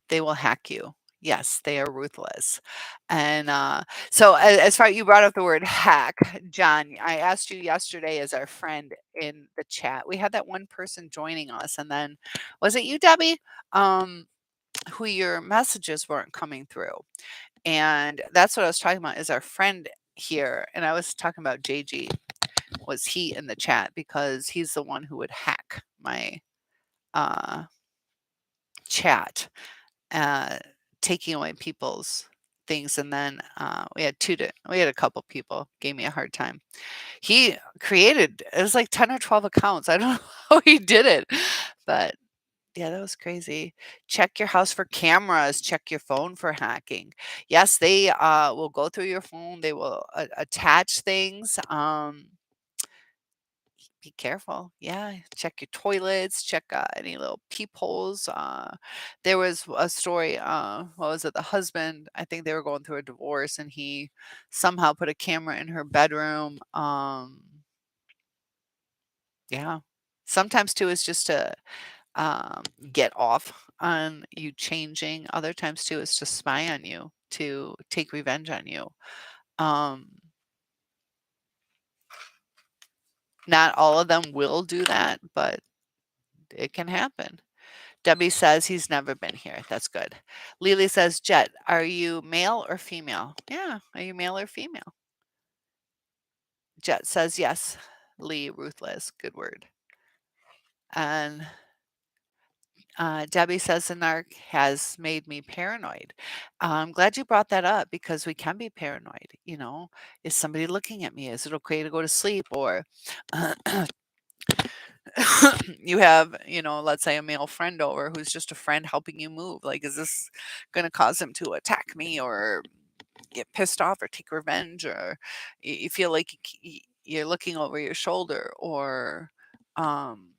B: They will hack you. Yes, they are ruthless. And so, as far you brought up the word hack, John, I asked you yesterday as our friend in the chat. We had that one person joining us, and then was it you, Debbie? Um, who your messages weren't coming through. And that's what I was talking about is our friend here. And I was talking about JG. Was he in the chat because he's the one who would hack my uh, chat, uh, taking away people's things. And then we had a couple people gave me a hard time. He created it was like 10 or 12 accounts. I don't know how he did it, but yeah, that was crazy. Check your house for cameras, check your phone for hacking. Yes, they will go through your phone, they will attach things. Be careful. Yeah, check your toilets, check any little peepholes. There was a story. What was it? The husband, I think they were going through a divorce, and he somehow put a camera in her bedroom. Yeah. Sometimes too, it's just to get off on you changing. Other times too, it's to spy on you, to take revenge on you. Um, Not all of them will do that, but it can happen. Debbie says he's never been here. That's good. Lily says, Jet, are you male or female? Yeah. Are you male or female? Jet says yes. Lee, ruthless. Good word. And Debbie says the narc has made me paranoid. I'm glad you brought that up because we can be paranoid. Is somebody looking at me? Is it okay to go to sleep? Or you have, let's say a male friend over who's just a friend helping you move. Like, is this going to cause him to attack me or get pissed off or take revenge? Or you feel like you're looking over your shoulder, or um,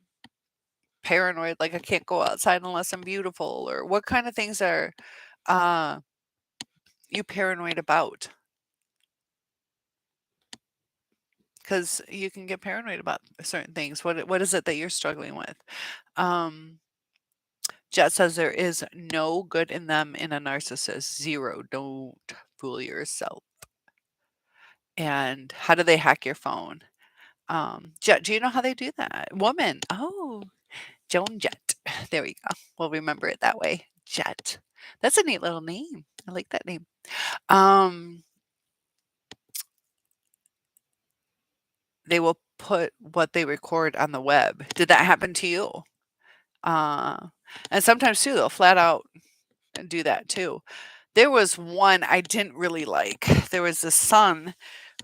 B: paranoid, like I can't go outside unless I'm beautiful, or what kind of things are uh, you paranoid about? Because you can get paranoid about certain things. What is it that you're struggling with? Um, Jet says there is no good in them in a narcissist. Zero. Don't fool yourself. And how do they hack your phone? Jet, do you know how they do that? Woman. Oh, Joan Jett. There we go. We'll remember it that way. Jet. That's a neat little name. I like that name. Um, they will put what they record on the web. Did that happen to you? Uh, and sometimes too, they'll flat out do that too. There was one I didn't really like. There was a son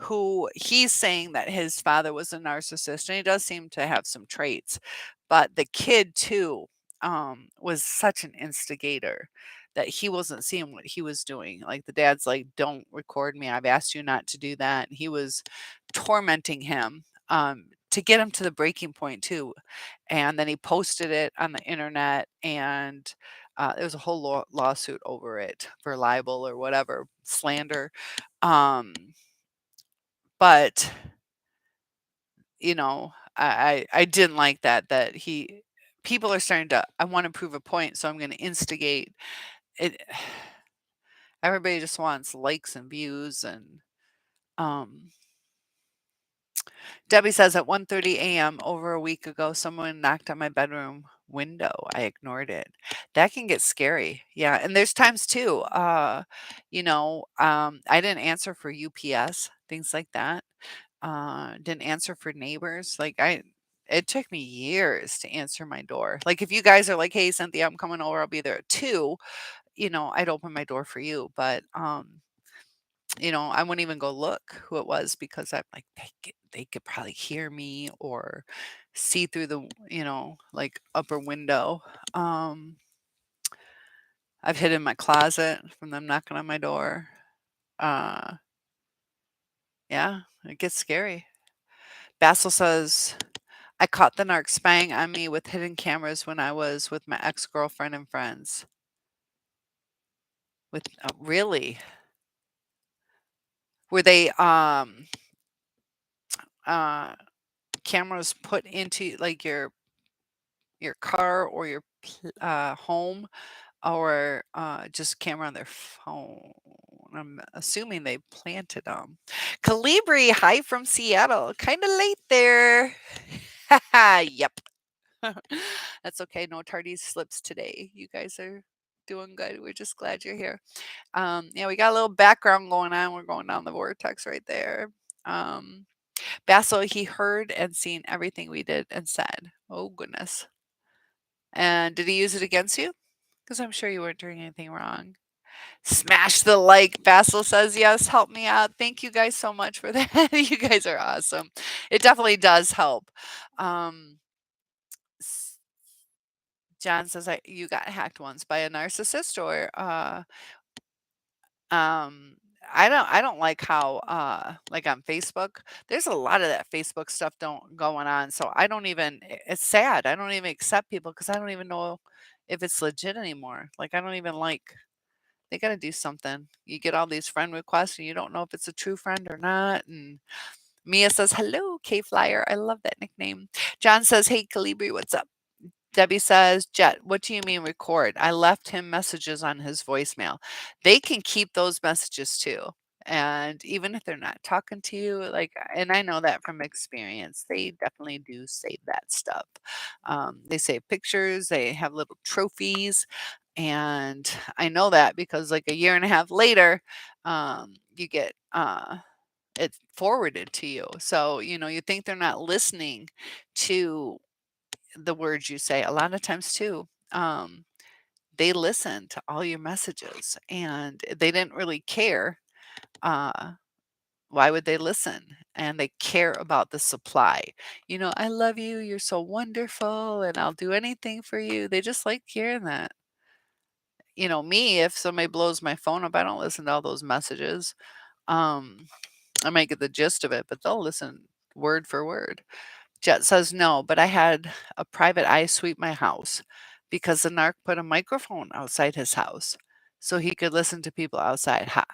B: who he's saying that his father was a narcissist, and he does seem to have some traits. But the kid too was such an instigator that he wasn't seeing what he was doing. Like the dad's like, "Don't record me. I've asked you not to do that." And he was tormenting him to get him to the breaking point too. And then he posted it on the internet, and there was a whole lawsuit over it for libel or whatever, slander. Um, but, you know, I didn't like that people are starting to, "I wanna prove a point, so I'm gonna instigate." It everybody just wants likes and views and, um Debbie says at 1:30 a.m. over a week ago, someone knocked on my bedroom window. I ignored it. That can get scary. Yeah, and there's times too, I didn't answer for UPS, things like that. Didn't answer for neighbors. It took me years to answer my door. Like if you guys are like, "Hey, Cynthia, I'm coming over. I'll be there at 2," I'd open my door for you, but I wouldn't even go look who it was because I'm like, they could probably hear me or see through the, like upper window. Um, I've hid in my closet from them knocking on my door. Uh, yeah, it gets scary. Basil says, I caught the narc spying on me with hidden cameras when I was with my ex-girlfriend and friends. Really? Were they uh cameras put into like your car or your home, or just camera on their phone? I'm assuming they planted them. Calibri, hi from Seattle. Kind of late there. Yep. That's okay. No tardy slips today. You guys are doing good. We're just glad you're here. Yeah, we got a little background going on. We're going down the vortex right there. Um, Basil, he heard and seen everything we did and said. Oh, goodness. And did he use it against you? Because I'm sure you weren't doing anything wrong. Smash the like. Basil says, yes, help me out. Thank you guys so much for that. You guys are awesome. It definitely does help. Um, s- John says, you got hacked once by a narcissist or um I don't like how like on Facebook, there's a lot of that Facebook stuff don't going on. So I don't even it's sad. I don't even accept people because I don't even know if it's legit anymore. Like I don't even like they got to do something. You get all these friend requests and you don't know if it's a true friend or not. And Mia says, hello, K Flyer. I love that nickname. John says, hey, Calibri, what's up? Debbie says, Jet, what do you mean record? I left him messages on his voicemail. They can keep those messages too. And even if they're not talking to you, and I know that from experience, they definitely do save that stuff. They save pictures, they have little trophies. And I know that because, like, a year and a half later, you get it forwarded to you. So, you think they're not listening to the words you say a lot of times too. They listen to all your messages and they didn't really care. Uh, why would they listen? And they care about the supply. I love you. You're so wonderful. And I'll do anything for you. They just like hearing that. Me, if somebody blows my phone up, I don't listen to all those messages. Um, I might get the gist of it, but they'll listen word for word. Jet says no, but I had a private eye sweep my house because the narc put a microphone outside his house so he could listen to people outside. Ha!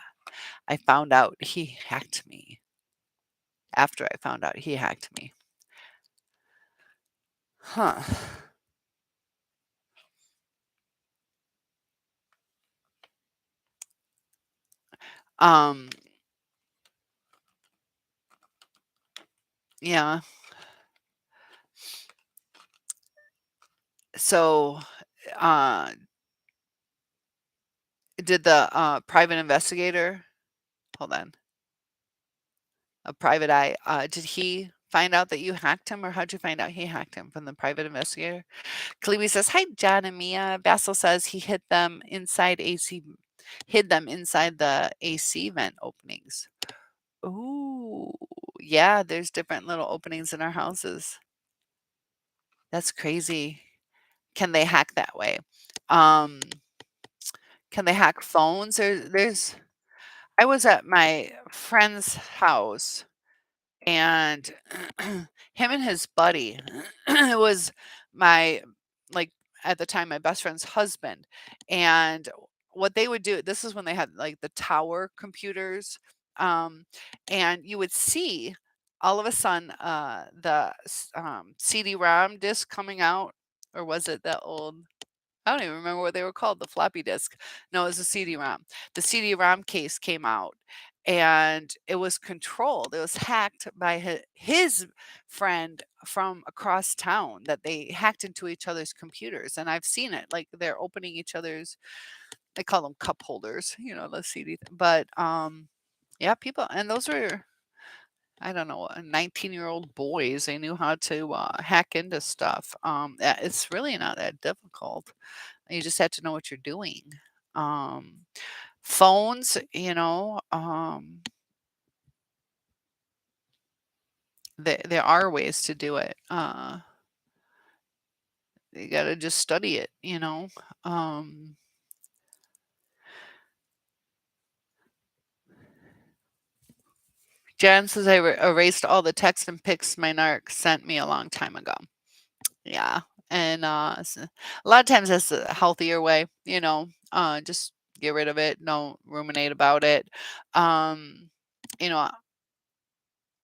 B: I found out he hacked me. After I found out he hacked me. Huh. Um, yeah. So, uh, did the private investigator, hold on, a private eye, did he find out that you hacked him or how'd you find out he hacked him from the private investigator? Kaliwi says, "Hi, John and Mia." Basil says he hid them inside the AC vent openings. Ooh, yeah, there's different little openings in our houses. That's crazy. Can they hack that way? Um, can they hack phones? I was at my friend's house and him and his buddy was my like at the time my best friend's husband. And what they would do, this is when they had like the tower computers, um and you would see all of a sudden, CD-ROM disc coming out, or was it that old, I don't even remember what they were called, the floppy disk. No, it was a CD-ROM. The CD-ROM case came out, and it was controlled. It was hacked by his friend from across town, that they hacked into each other's computers, and I've seen it. Like, they're opening each other's, they call them cup holders, the CD, but, yeah, people, and those were, I don't know, 19-year-old boys. They knew how to hack into stuff. It's really not that difficult. You just have to know what you're doing. Um, Phones, there are ways to do it. You got to just study it. Um, Jan says I erased all the text and pics my narc sent me a long time ago. Yeah. And a lot of times that's a healthier way. Just get rid of it. Don't ruminate about it. Um, you know,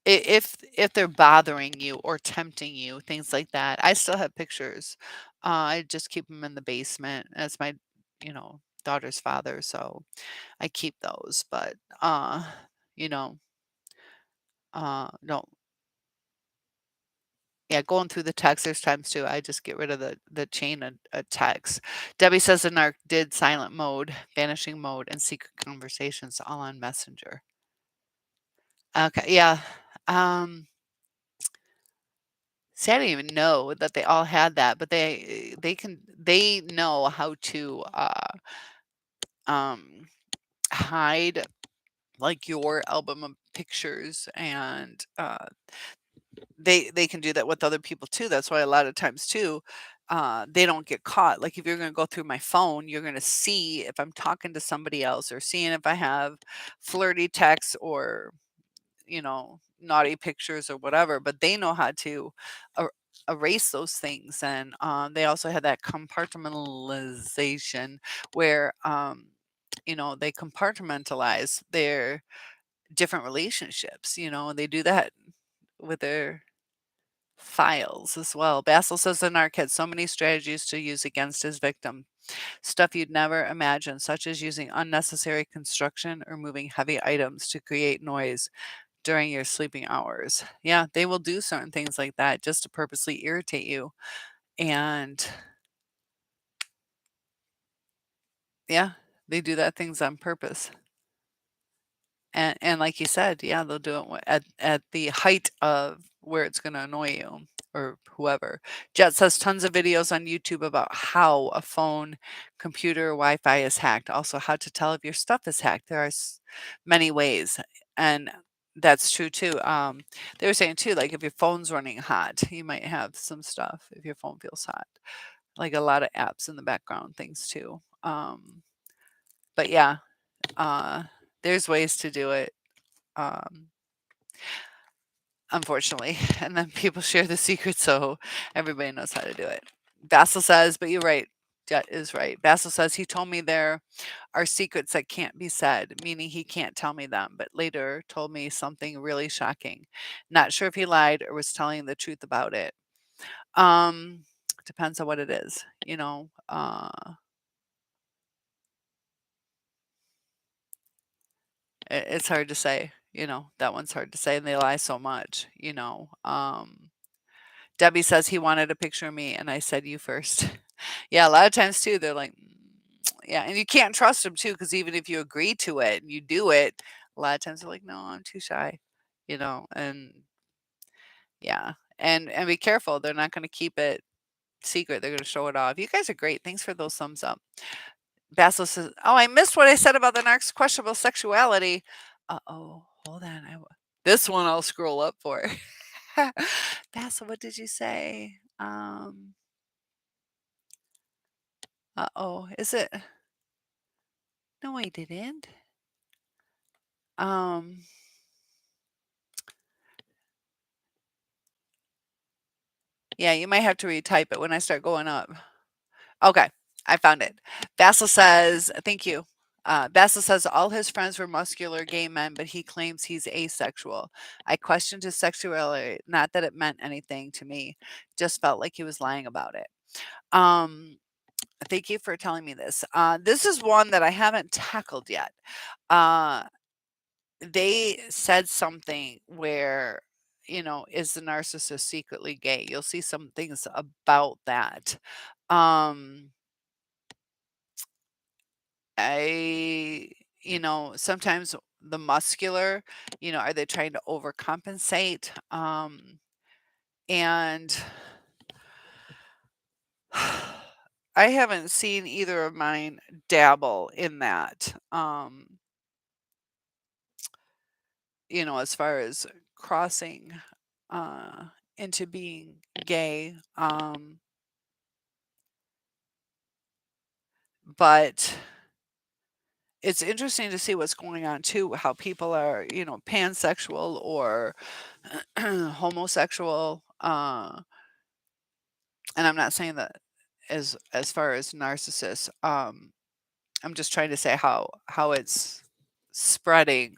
B: if they're bothering you or tempting you, things like that. I still have pictures. I just keep them in the basement as my, daughter's father, so I keep those. But you know, don't yeah, going through the text, there's times too, I just get rid of the chain of text. Debbie says the narc did silent mode, vanishing mode, and secret conversations all on Messenger. Okay, yeah. Um, See, I didn't even know that they all had that, but they know how to um hide like your album of pictures, and they can do that with other people too. That's why a lot of times too, they don't get caught. Like, if you're going to go through my phone, you're going to see if I'm talking to somebody else, or seeing if I have flirty texts, or naughty pictures or whatever. But they know how to er- erase those things. And they also have that compartmentalization, where they compartmentalize their different relationships. And they do that with their files as well. Basil says the narc had so many strategies to use against his victim. Stuff you'd never imagine, such as using unnecessary construction or moving heavy items to create noise during your sleeping hours. Yeah, they will do certain things like that just to purposely irritate you. And yeah, they do that things on purpose. And like you said, yeah, they'll do it at the height of where it's going to annoy you, or whoever. Jet says tons of videos on YouTube about how a phone, computer, Wi-Fi is hacked. Also, how to tell if your stuff is hacked. There are many ways, and that's true too. They were saying too, like, if your phone's running hot, you might have some stuff. If your phone feels hot, like a lot of apps in the background, things too. But yeah, uh, there's ways to do it. Um, Unfortunately. And then people share the secret, so everybody knows how to do it. Basil says, but you're right. Jet is right. Basil says he told me there are secrets that can't be said, meaning he can't tell me them, but later told me something really shocking. Not sure if he lied or was telling the truth about it. Um, Depends on what it is. It's hard to say. That one's hard to say, and they lie so much. Debbie says he wanted a picture of me, and I said, "You first." Yeah, a lot of times too, they're like, yeah, and you can't trust them too, because even if you agree to it and you do it, a lot of times they're like, "No, I'm too shy." And yeah, and be careful. They're not going to keep it secret. They're going to show it off. You guys are great. Thanks for those thumbs up. Basil says, "Oh, I missed what I said about the narc's questionable sexuality." Uh-oh, hold on. This one I'll scroll up for. Basil, what did you say? Uh-oh, is it? No, I didn't. Um, yeah, you might have to retype it when I start going up. Okay, I found it. Basil says, thank you. Bassel says all his friends were muscular gay men, but he claims he's asexual. I questioned his sexuality, not that it meant anything to me, just felt like he was lying about it. Um, Thank you for telling me this. This is one that I haven't tackled yet. Uh, they said something where, is the narcissist secretly gay? You'll see some things about that. Um, I, sometimes the muscular, are they trying to overcompensate? And I haven't seen either of mine dabble in that. As far as crossing uh into being gay. But it's interesting to see what's going on too, how people are, pansexual or homosexual. And I'm not saying that as far as narcissists. I'm just trying to say how it's spreading.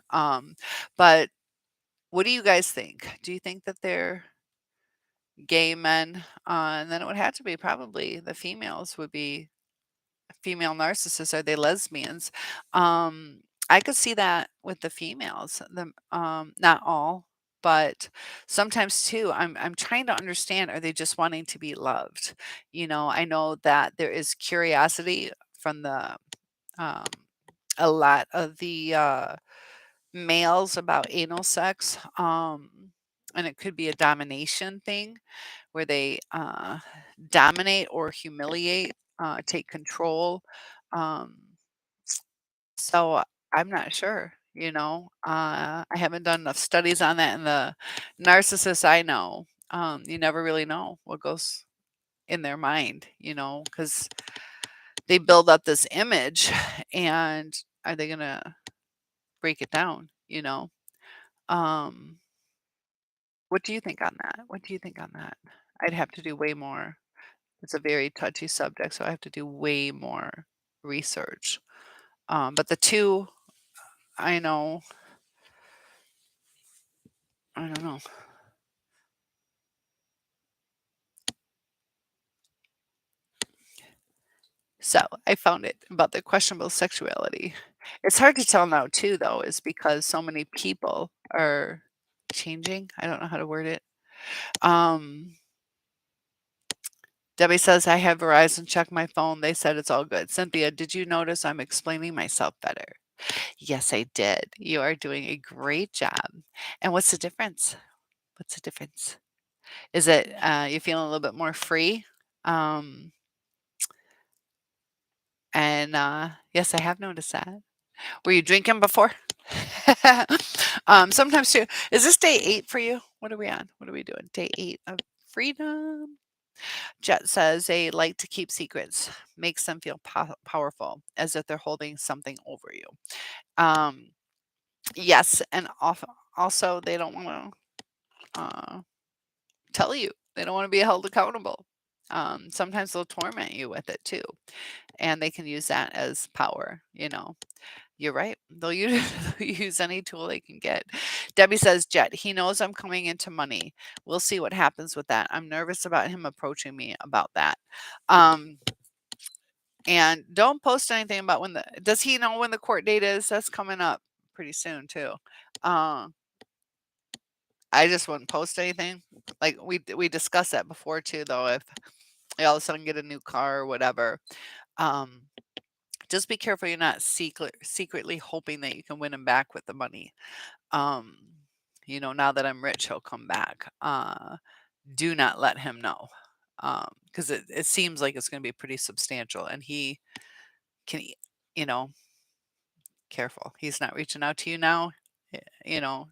B: But what do you guys think? Do you think that they're gay men? And then it would have to be probably the females would be female narcissists. Are they lesbians? Um, I could see that with the females. Not all, but sometimes too. I'm trying to understand. Are they just wanting to be loved? I know that there is curiosity from the um, a lot of the males about anal sex. And it could be a domination thing where they dominate or humiliate, take control. Um, so I'm not sure. I haven't done enough studies on that. And the narcissists I know, you never really know what goes in their mind, because they build up this image and are they going to break it down, Um, what do you think on that? What do you think on that? I'd have to do way more. It's a very touchy subject, so I have to do way more research. But the two, I know, I don't know. So I found it about the questionable sexuality. It's hard to tell now, too, though, is because so many people are changing. I don't know how to word it. Um, Debbie says, I have Verizon check my phone. They said it's all good. Cynthia, did you notice I'm explaining myself better? Yes, I did. You are doing a great job. And what's the difference? What's the difference? Is it you feeling a little bit more free? Um, and yes, I have noticed that. Were you drinking before? Sometimes too. Is this day 8 for you? What are we on? What are we doing? Day 8 of freedom. Jet says they like to keep secrets, makes them feel powerful, as if they're holding something over you. Um, yes, and also they don't want to tell you. They don't want to be held accountable. Sometimes they'll torment you with it too, and they can use that as power. You're right. They'll use, use any tool they can get. Debbie says, Jet, he knows I'm coming into money. We'll see what happens with that. I'm nervous about him approaching me about that. Um, and don't post anything about does he know when the court date is? That's coming up pretty soon too. Uh, I just wouldn't post anything. Like we discussed that before too, though. If you all of a sudden get a new car or whatever, um, just be careful you're not secretly hoping that you can win him back with the money. Um, now that I'm rich, he'll come back. Do not let him know. Because it seems like it's going to be pretty substantial, and he can, you know, careful. He's not reaching out to you now. You know,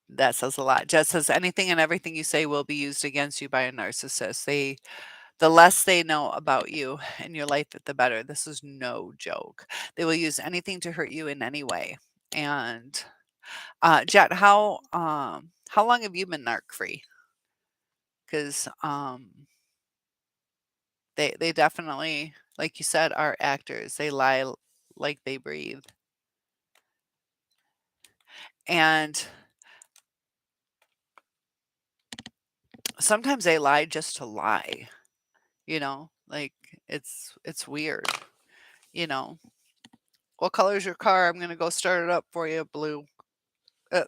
B: that says a lot. Jess says anything and everything you say will be used against you by a narcissist. The less they know about you and your life, the better. This is no joke. They will use anything to hurt you in any way. And Jet, how long have you been narc free? Because they definitely. like you said, are actors. They lie like they breathe. And sometimes they lie just to lie, like it's weird, you know. What color is your car? I'm gonna go start it up for you. Blue. And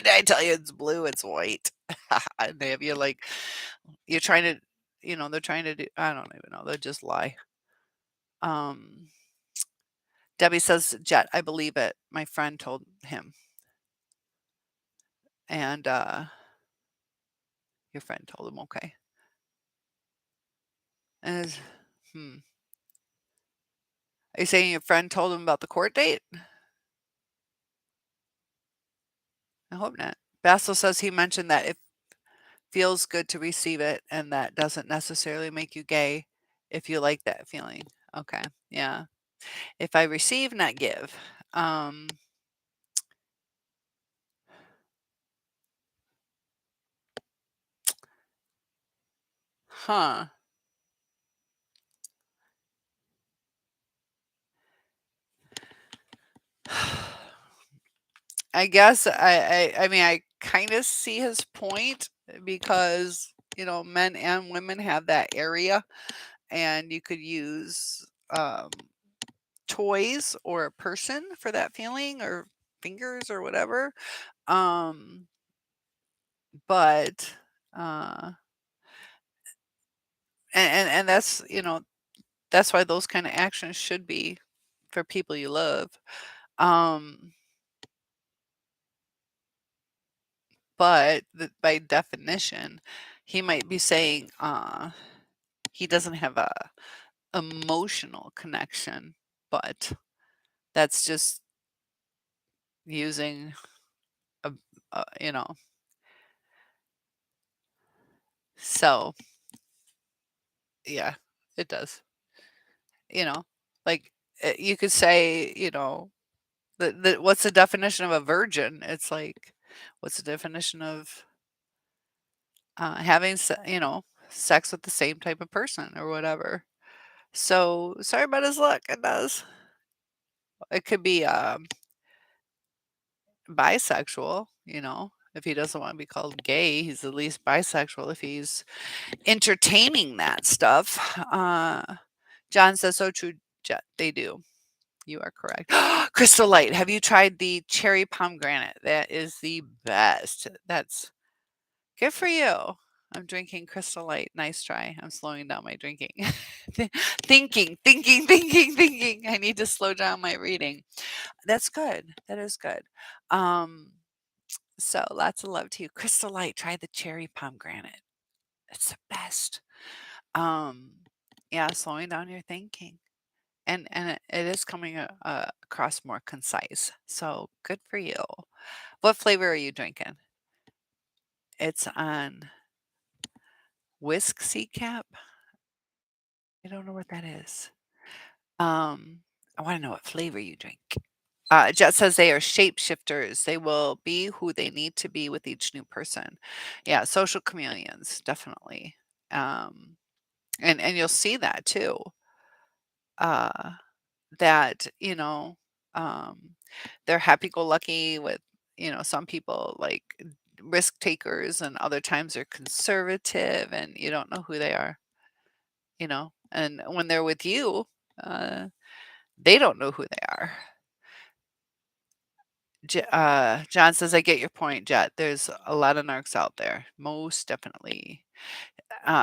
B: I tell you it's blue, it's white. And they have you like you're trying to, they're trying to do. I don't even know. They just lie. Um, Debbie says, Jet, I believe it. My friend told him, and your friend told him, okay. And hmm. Are you saying your friend told him about the court date? I hope not. Basil says he mentioned that it feels good to receive it, and that doesn't necessarily make you gay if you like that feeling. Okay, yeah. If I receive, not give. Um, huh. I guess I mean, I kinda see his point because, men and women have that area, and you could use, toys or a person for that feeling or fingers or whatever. Um, but, uh and that's why those kinda actions should be for people you love. Um, but by definition, he might be saying, he doesn't have a emotional connection, but that's just using a, you know. So yeah, it does. You know, like you could say, what's the definition of a virgin? It's like, what's the definition of having, sex with the same type of person or whatever. So sorry about his luck. It does. It could be bisexual. If he doesn't want to be called gay, he's at least bisexual if he's entertaining that stuff. John says, so true, Jet. They do. You are correct. Crystal Light. Have you tried the cherry pomegranate? That is the best. That's good for you. I'm drinking Crystal Light. Nice try. I'm slowing down my drinking. Thinking. I need to slow down my reading. That's good. That is good. Um, so lots of love to you. Crystal Light. Try the cherry pomegranate. It's the best. Um, yeah, slowing down your thinking. And it is coming across more concise. So good for you. What flavor are you drinking? It's on Whisk Sea Cap. I don't know what that is. I want to know what flavor you drink. Jet says they are shapeshifters. They will be who they need to be with each new person. Yeah, social chameleons, definitely. Um, and you'll see that too. Uh, that um, they're happy-go-lucky with some people like risk takers, and other times they're conservative, and you don't know who they are. And when they're with you, uh, they don't know who they are. John says, I get your point, Jet. There's a lot of narcs out there. Most definitely.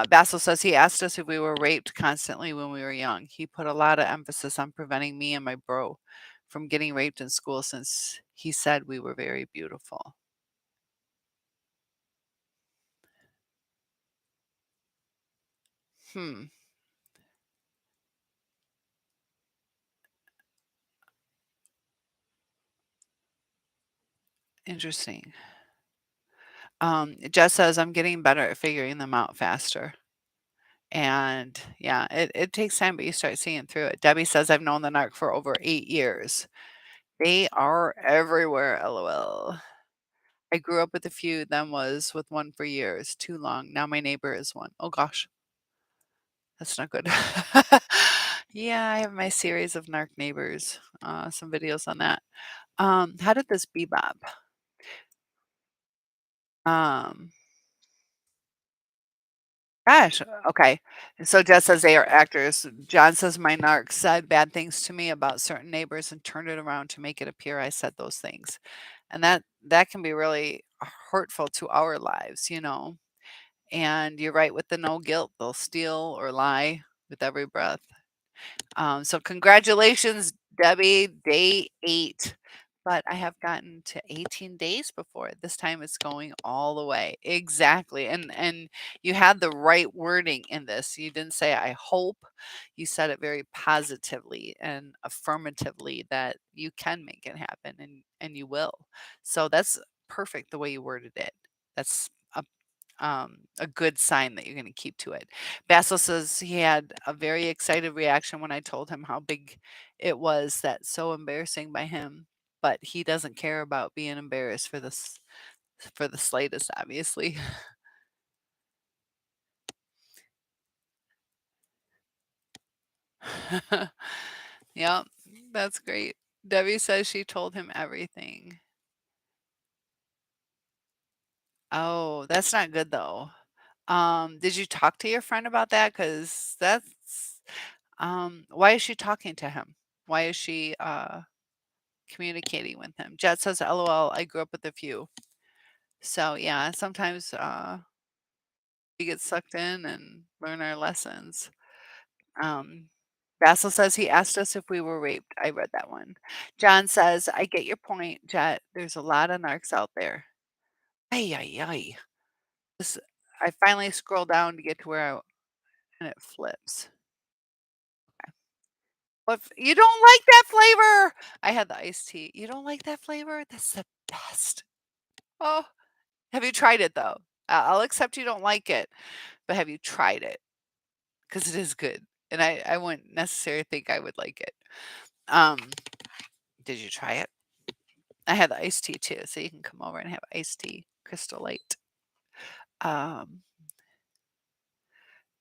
B: Basil says he asked us if we were raped constantly when we were young. He put a lot of emphasis on preventing me and my bro from getting raped in school since he said we were very beautiful. Hmm. Interesting. Jess says I'm getting better at figuring them out faster. And yeah, it takes time, but you start seeing through it. Debbie says I've known the narc for over 8 years. They are everywhere, lol. I grew up with a few, then was with one for years. Too long. Now my neighbor is one. Oh gosh, that's not good. Yeah, I have my series of narc neighbors, some videos on that. How did this bebop? Um, Gosh, okay. So Jess says they are actors. John says my narc said bad things to me about certain neighbors and turned it around to make it appear I said those things. And that can be really hurtful to our lives, you know. And you're right with the no guilt. They'll steal or lie with every breath. So congratulations, Debbie, day 8. But I have gotten to 18 days before. This time it's going all the way. Exactly. And you had the right wording in this. You didn't say I hope. You said it very positively and affirmatively that you can make it happen and you will. So that's perfect the way you worded it. That's a good sign that you're going to keep to it. Basil says he had a very excited reaction when I told him how big it was. That's so embarrassing by him, but he doesn't care about being embarrassed for this for the slightest, obviously. Yep, that's great. Debbie says she told him everything. Oh, that's not good though. Did you talk to your friend about that? Because that's why is she talking to him? Why is she communicating with him? Jet says, LOL, I grew up with a few. So yeah, sometimes we get sucked in and learn our lessons. Um, Basil says he asked us if we were raped. I read that one. John says, I get your point, Jet. There's a lot of narcs out there. Ay, ay, ay. This, I finally scroll down to get to where and it flips. What you don't like that flavor? I had the iced tea. You don't like that flavor? That's the best. Oh, have you tried it though? I'll accept you don't like it, but have you tried it? Because it is good, and I wouldn't necessarily think I would like it. Um, did you try it? I had the iced tea too, so you can come over and have iced tea, Crystal Light. Um,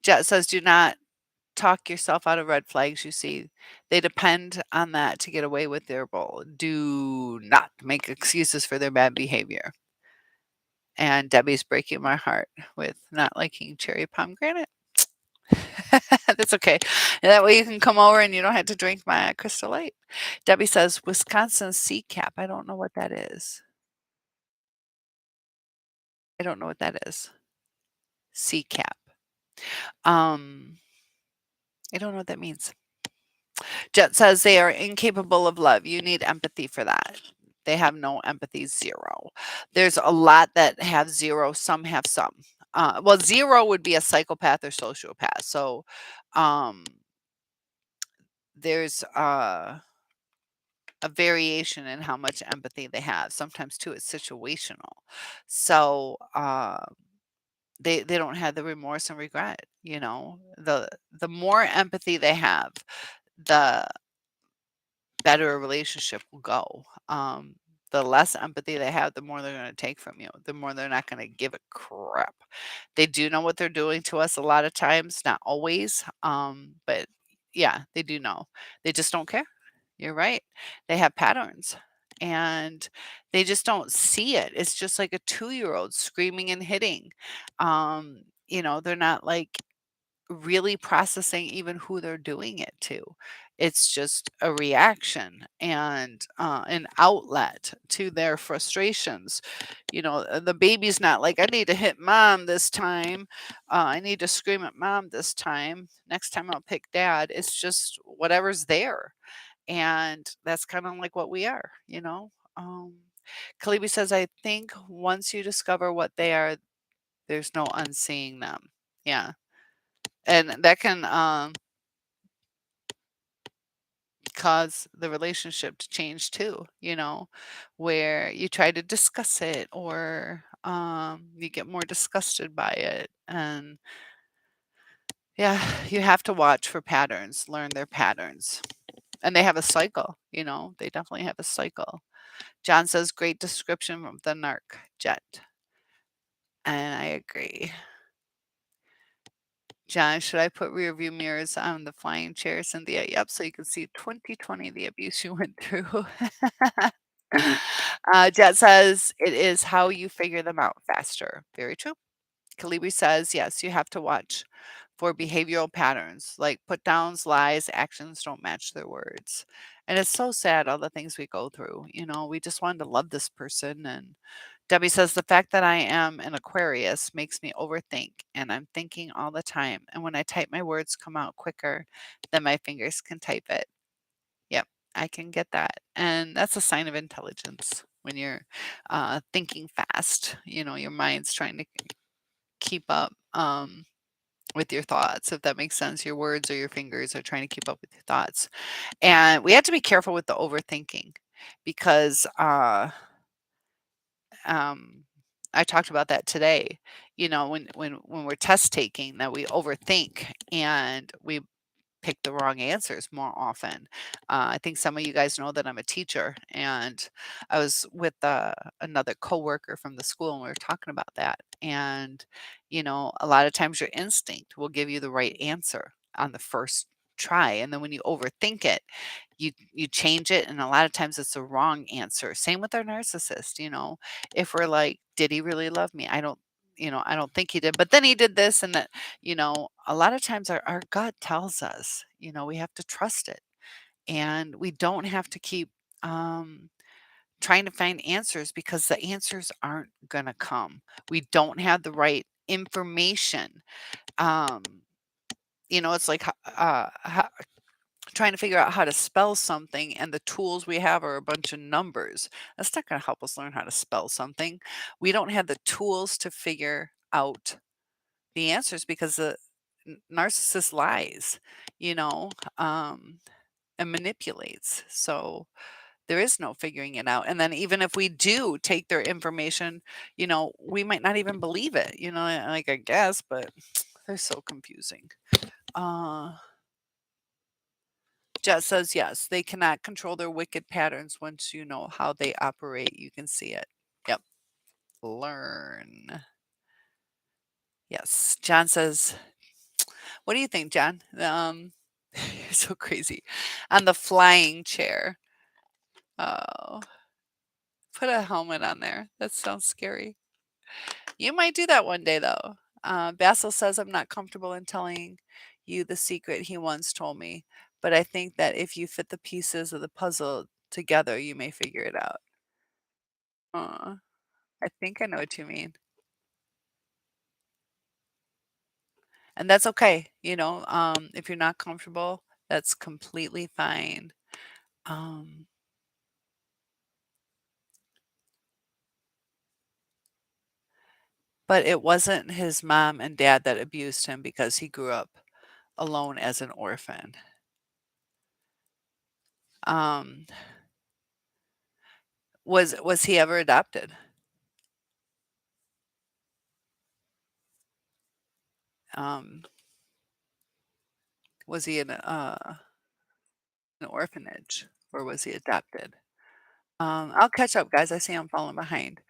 B: Jet says, "Do not talk yourself out of red flags you see. They depend on that to get away with their role. Do not make excuses for their bad behavior." And Debbie's breaking my heart with not liking cherry pomegranate. That's okay. That way you can come over and you don't have to drink my Crystal Light. Debbie says Wisconsin sea cap. I don't know what that is. I don't know what that is. Sea cap. Um, I don't know what that means. Jet says they are incapable of love. You need empathy for that. They have no empathy, 0. There's a lot that have 0, some have some. Well, 0 would be a psychopath or sociopath. So, um, there's a variation in how much empathy they have. Sometimes too, it's situational. So, they don't have the remorse and regret. You know, the more empathy they have, the better a relationship will go. The less empathy they have, the more they're going to take from you, the more they're not going to give a crap. They do know what they're doing to us a lot of times, not always. But yeah, they do know. They just don't care. You're right. They have patterns and they just don't see it. It's just like a 2-year-old screaming and hitting. They're not like really processing even who they're doing it to. It's just a reaction and an outlet to their frustrations. The baby's not like, I need to hit mom this time. I need to scream at mom this time. Next time I'll pick dad. It's just whatever's there. And that's kind of like what we are. Kalibi says, I think once you discover what they are, there's no unseeing them. Yeah. And that can cause the relationship to change too, where you try to discuss it or you get more disgusted by it. And yeah, you have to watch for patterns, learn their patterns. And they have a cycle, they definitely have a cycle. John says, great description of the narc jet. And I agree. John, should I put rear view mirrors on the flying chair? Cynthia, yep, so you can see 2020, the abuse you went through. Jet says, it is how you figure them out faster. Very true. Calibri says, yes, you have to watch for behavioral patterns like put downs, lies, actions don't match their words. And it's so sad, all the things we go through. You know, we just wanted to love this person. And Debbie says, the fact that I am an Aquarius makes me overthink and I'm thinking all the time. And when I type, my words come out quicker than my fingers can type it. Yep, I can get that. And that's a sign of intelligence when you're thinking fast. You know, your mind's trying to keep up with your thoughts, if that makes sense. Your words or your fingers are trying to keep up with your thoughts. And we have to be careful with the overthinking because um, I talked about that today. You know, when we're test taking, that we overthink and we pick the wrong answers more often. I think some of you guys know that I'm a teacher, and I was with another coworker from the school, and we were talking about that. And you know, a lot of times your instinct will give you the right answer on the first try, and then when you overthink it, you change it, and a lot of times it's the wrong answer. Same with our narcissist. You know, if we're like, did he really love me? I don't. You know, I don't think he did, but then he did this and that. You know, a lot of times our gut tells us, you know, we have to trust it. And we don't have to keep um, trying to find answers because the answers aren't going to come. We don't have the right information. Um, you know, it's like trying to figure out how to spell something, and the tools we have are a bunch of numbers. That's not going to help us learn how to spell something. We don't have the tools to figure out the answers because the narcissist lies, you know, and manipulates. So there is no figuring it out. And then even if we do take their information, you know, we might not even believe it, you know, like I guess, but they're so confusing. Uh, Jet says yes, they cannot control their wicked patterns. Once you know how they operate, you can see it. Yep. Learn. Yes. John says, what do you think, John? You're so crazy. On the flying chair. Oh, put a helmet on there. That sounds scary. You might do that one day, though. Basil says, I'm not comfortable in telling you the secret he once told me, but I think that if you fit the pieces of the puzzle together, you may figure it out. I think I know what you mean. And that's okay. You know, if you're not comfortable, that's completely fine. Um, but it wasn't his mom and dad that abused him because he grew up alone as an orphan. Um, was he ever adopted? Um, was he in an orphanage or was he adopted? I'll catch up, guys. I see I'm falling behind.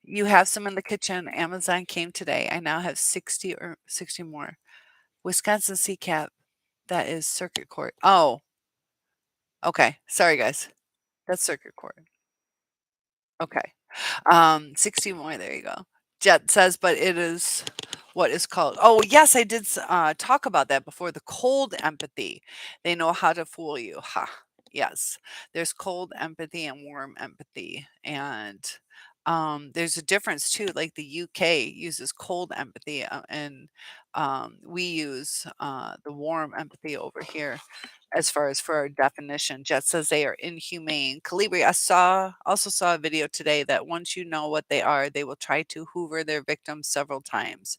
B: You have some in the kitchen. Amazon came today. I now have 60 or 60 more. Wisconsin CCAP. That is circuit court. Oh, okay. Sorry, guys. That's circuit court. Okay. 60 more. There you go. Jet says, but it is what is called. Oh, yes, I did talk about that before. The cold empathy. They know how to fool you. Ha. Yes. There's cold empathy and warm empathy. And there's a difference too. Like the UK uses cold empathy, and we use the warm empathy over here as far as for our definition. Jet says they are inhumane. Calibri, also saw a video today that once you know what they are, they will try to hoover their victims several times.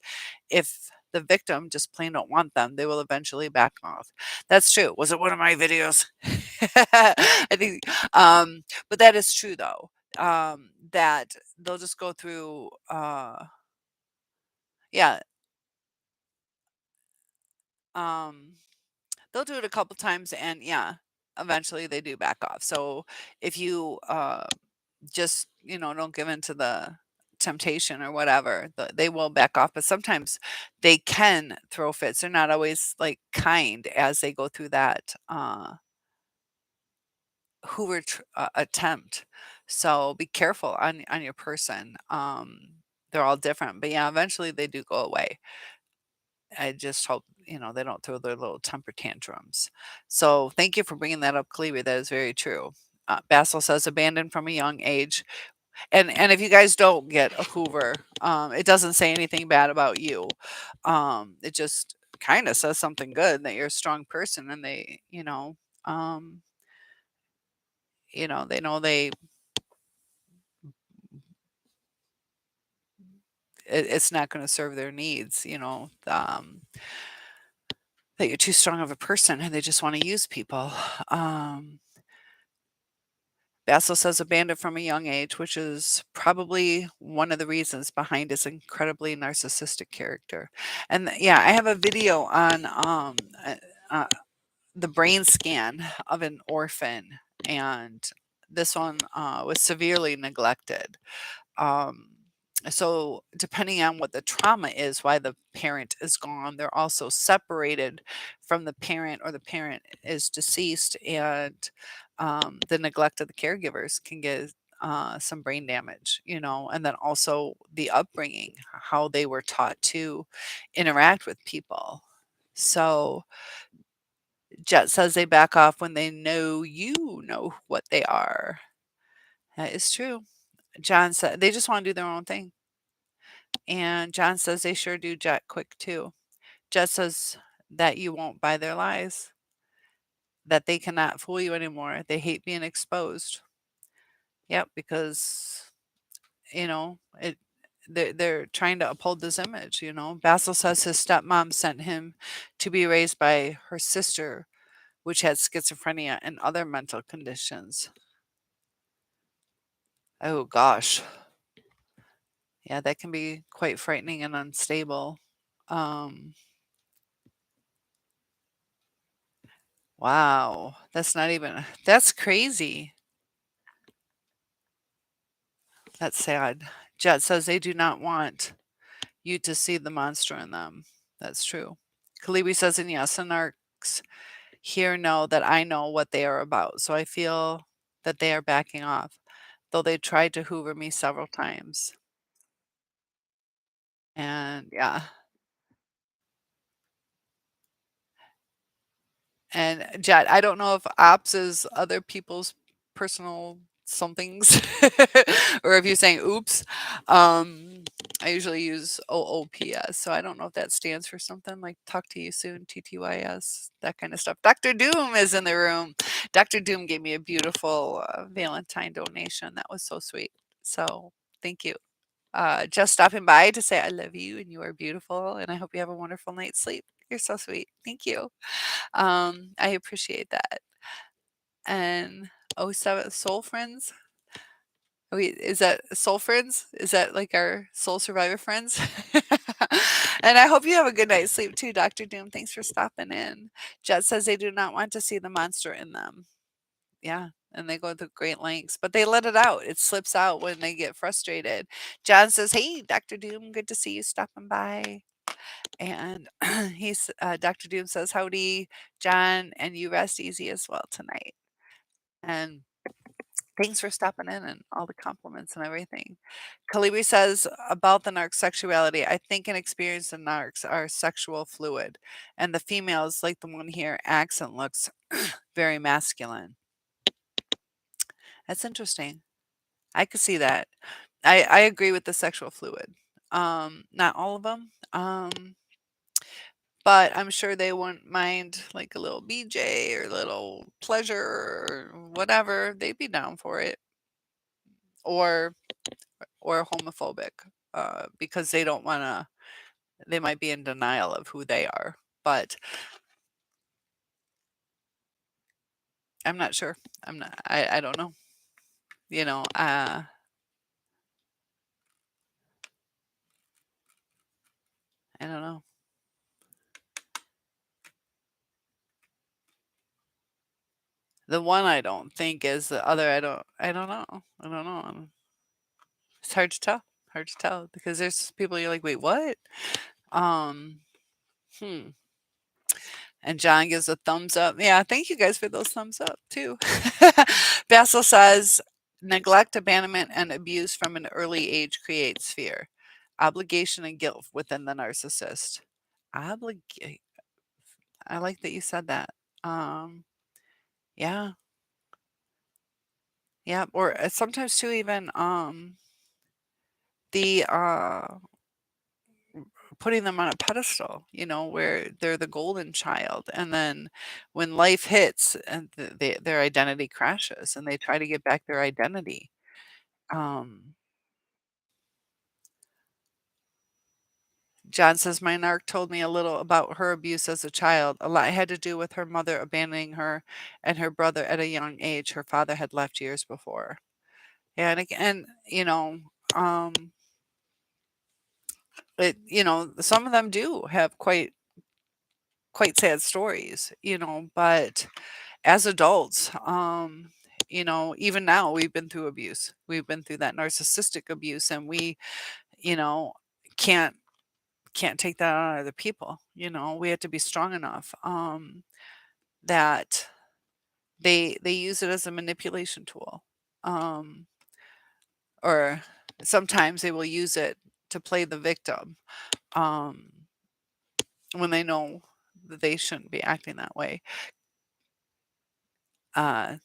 B: If the victim just plain don't want them, they will eventually back off. That's true. Was it one of my videos? I think, but that is true though. That they'll just go through, yeah, um, they'll do it a couple times and yeah, eventually they do back off. So if you just, you know, don't give in to temptation or whatever, they will back off, but sometimes they can throw fits. They're not always, like, kind as they go through that, Hoover attempt. So be careful on your person. They're all different, but yeah, eventually they do go away. I just hope, they don't throw their little temper tantrums. So thank you for bringing that up, Cleaver. That is very true. Basil says abandoned from a young age. And if you guys don't get a Hoover, it doesn't say anything bad about you. It just kind of says something good that you're a strong person and um, they know it's not going to serve their needs, that you're too strong of a person and they just want to use people. Um, Basil says abandoned from a young age, which is probably one of the reasons behind his incredibly narcissistic character. And yeah, I have a video on uh, uh, the brain scan of an orphan, and this one was severely neglected. Um, so depending on what the trauma is, why the parent is gone, they're also separated from the parent or the parent is deceased, and the neglect of the caregivers can get some brain damage, and then also the upbringing, how they were taught to interact with people. So Jet says they back off when they know you know what they are. That is true. John said they just want to do their own thing. And John says they sure do Jet quick too. Jet says that you won't buy their lies, that they cannot fool you anymore. They hate being exposed. Yep, because it they're trying to uphold this image, Basil says his stepmom sent him to be raised by her sister, which had schizophrenia and other mental conditions. Oh gosh. Yeah, that can be quite frightening and unstable. Um, wow, that's crazy. That's sad. Jet says they do not want you to see the monster in them. That's true. Kalibi says, and yes, and arcs here know that I know what they are about, so I feel that they are backing off, though they tried to hoover me several times. And yeah, and Jet, I don't know if ops is other people's personal somethings or if you're saying oops. Um, I usually use OOPS, so I don't know if that stands for something like talk to you soon, TTYS, that kind of stuff. Dr. Doom is in the room. Dr. Doom gave me a beautiful Valentine donation. That was so sweet. So thank you. Just stopping by to say I love you and you are beautiful and I hope you have a wonderful night's sleep. You're so sweet. Thank you. I appreciate that. And oh, seven soul friends. Wait, is that soul friends? Is that like our soul survivor friends? And I hope you have a good night's sleep too, Dr. Doom. Thanks for stopping in. Jet says they do not want to see the monster in them. Yeah. And they go to great lengths, but they let it out. It slips out when they get frustrated. John says, hey, Dr. Doom, good to see you stopping by. And Dr. Doom says, howdy, John, and you rest easy as well tonight. And thanks for stopping in and all the compliments and everything. Kalibi says about the narc sexuality, I think and experience the narcs are sexual fluid. And the females, like the one here, accent looks very masculine. That's interesting. I could see that. I agree with the sexual fluid. Not all of them. But I'm sure they wouldn't mind like a little BJ or a little pleasure or whatever. They'd be down for it. Or homophobic, because they don't wanna they might be in denial of who they are. But I'm not sure. I don't know. You know, I don't know. The one I don't think is, the other I don't know. I don't know. It's hard to tell. Hard to tell because there's people you're like, "Wait, what?" Um, hmm. And John gives a thumbs up. Yeah, thank you guys for those thumbs up too. Basil says, neglect, abandonment, and abuse from an early age creates fear, obligation, and guilt within the narcissist. Obligate. I like that you said that. Um, yeah, yeah. Or sometimes too, even the putting them on a pedestal, where they're the golden child, and then when life hits and their identity crashes and they try to get back their identity. Um, John says, my narc told me a little about her abuse as a child. A lot had to do with her mother abandoning her and her brother at a young age. Her father had left years before. Yeah, and again, um, some of them do have quite sad stories, but as adults, even now we've been through abuse. We've been through that narcissistic abuse, and we, you know, can't can't take that on other people. We have to be strong enough that they use it as a manipulation tool, um, or sometimes they will use it to play the victim um, when they know that they shouldn't be acting that way. Uh,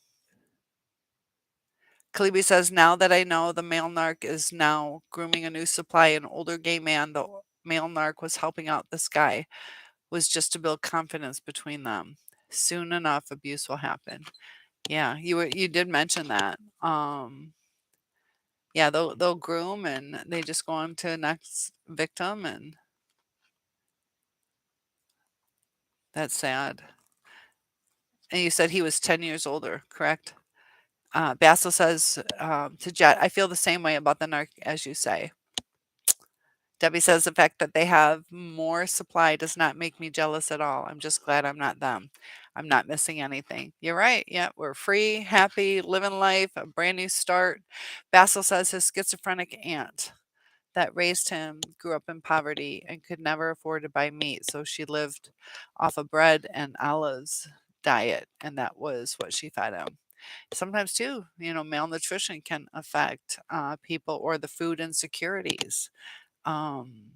B: Kalibi says, now that I know the male narc is now grooming a new supply, an older gay man, the male narc was helping out this guy, was just to build confidence between them. Soon enough, abuse will happen. Yeah, you did mention that. Yeah, they'll groom and they just go on to the next victim, and that's sad. And you said he was 10 years older, correct? Basil says to Jet, I feel the same way about the narc as you say. Debbie says the fact that they have more supply does not make me jealous at all. I'm just glad I'm not them. I'm not missing anything. You're right. Yeah, we're free, happy, living life, a brand new start. Basil says his schizophrenic aunt that raised him grew up in poverty and could never afford to buy meat, so she lived off of bread and olives diet, and that was what she fed him. Sometimes too, malnutrition can affect people, or the food insecurities. um,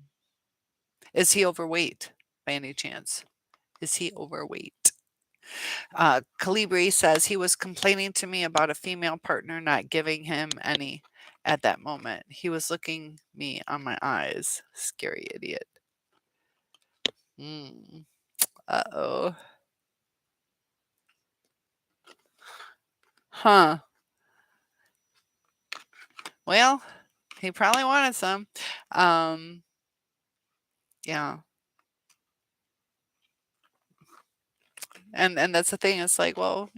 B: is he overweight by any chance? Is he overweight? Calibri says he was complaining to me about a female partner not giving him any at that moment. He was looking me on my eyes. Scary idiot. Mm. Uh-oh. Huh. Well, he probably wanted some. Um, yeah. And that's the thing. It's like, well,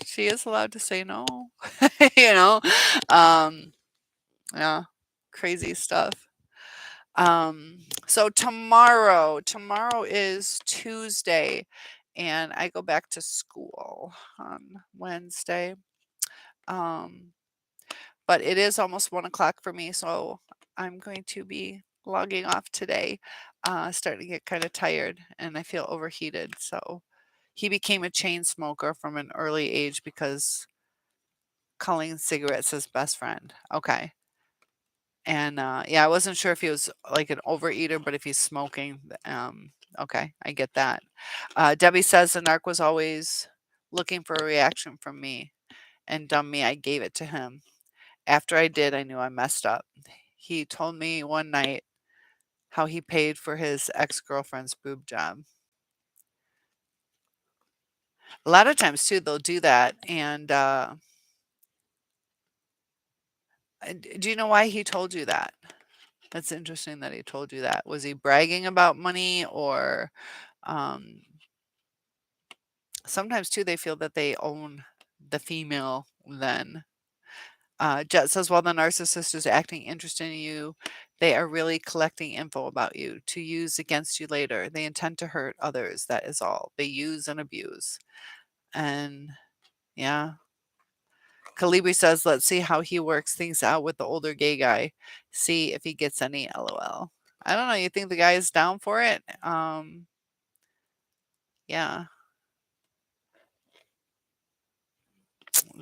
B: she is allowed to say no. you know. Um, yeah. Crazy stuff. So tomorrow is Tuesday, and I go back to school on Wednesday. Um, but it is almost 1 o'clock for me, so I'm going to be logging off today. Starting to get kind of tired, and I feel overheated. So he became a chain smoker from an early age because calling cigarettes his best friend. Okay. And, yeah, I wasn't sure if he was like an overeater, but if he's smoking, okay, I get that. Debbie says the narc was always looking for a reaction from me, and dumb me, I gave it to him. After I did, I knew I messed up. He told me one night how he paid for his ex-girlfriend's boob job. A lot of times too, they'll do that. And do you know why he told you that? That's interesting that he told you that. Was he bragging about money, or um, sometimes too they feel that they own the female then. Jet says, while the narcissist is acting interested in you, they are really collecting info about you to use against you later. They intend to hurt others. That is all. They use and abuse. And yeah, Calibri says, "Let's see how he works things out with the older gay guy. See if he gets any LOL." I don't know, you think the guy is down for it? Yeah,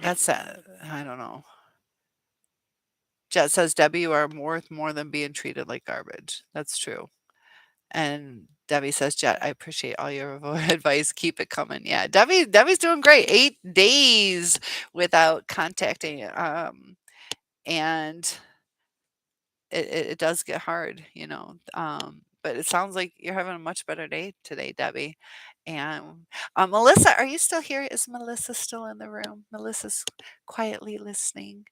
B: that's, I don't know. Jet says, "Debbie, you are worth more than being treated like garbage." That's true. And Debbie says, "Jet, I appreciate all your advice. Keep it coming." Yeah, Debbie's doing great. 8 days without contacting, and it does get hard, but it sounds like you're having a much better day today, Debbie. And, Melissa, are you still here? Is Melissa still in the room? Melissa's quietly listening,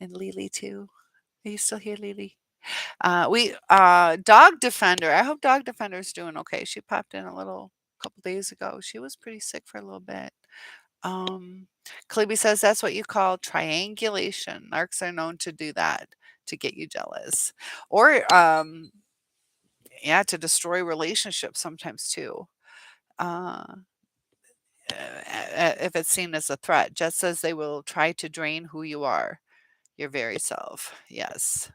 B: and Lily too. Are you still here, Lily? Dog Defender. I hope Dog Defender's doing okay. She popped in a little couple days ago. She was pretty sick for a little bit. Um, Cleeby says that's what you call triangulation. Narcs are known to do that to get you jealous, or yeah, to destroy relationships sometimes too. Uh, if it's seen as a threat, just as they will try to drain who you are, your very self. Yes.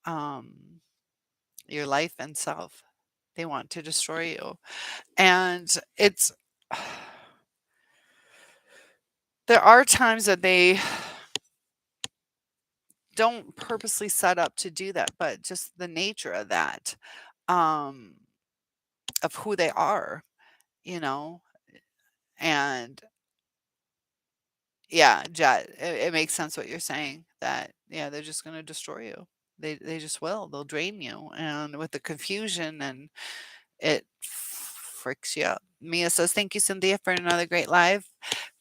B: Um, your life and self. They want to destroy you. And it's there are times that they don't purposely set up to do that, but just the nature of that, um, of who they are, you know? And yeah, Jet, it makes sense what you're saying that, yeah, they're just gonna destroy you. They just will. They'll drain you. And with the confusion and it freaks you out. Mia says, "Thank you, Cynthia, for another great live.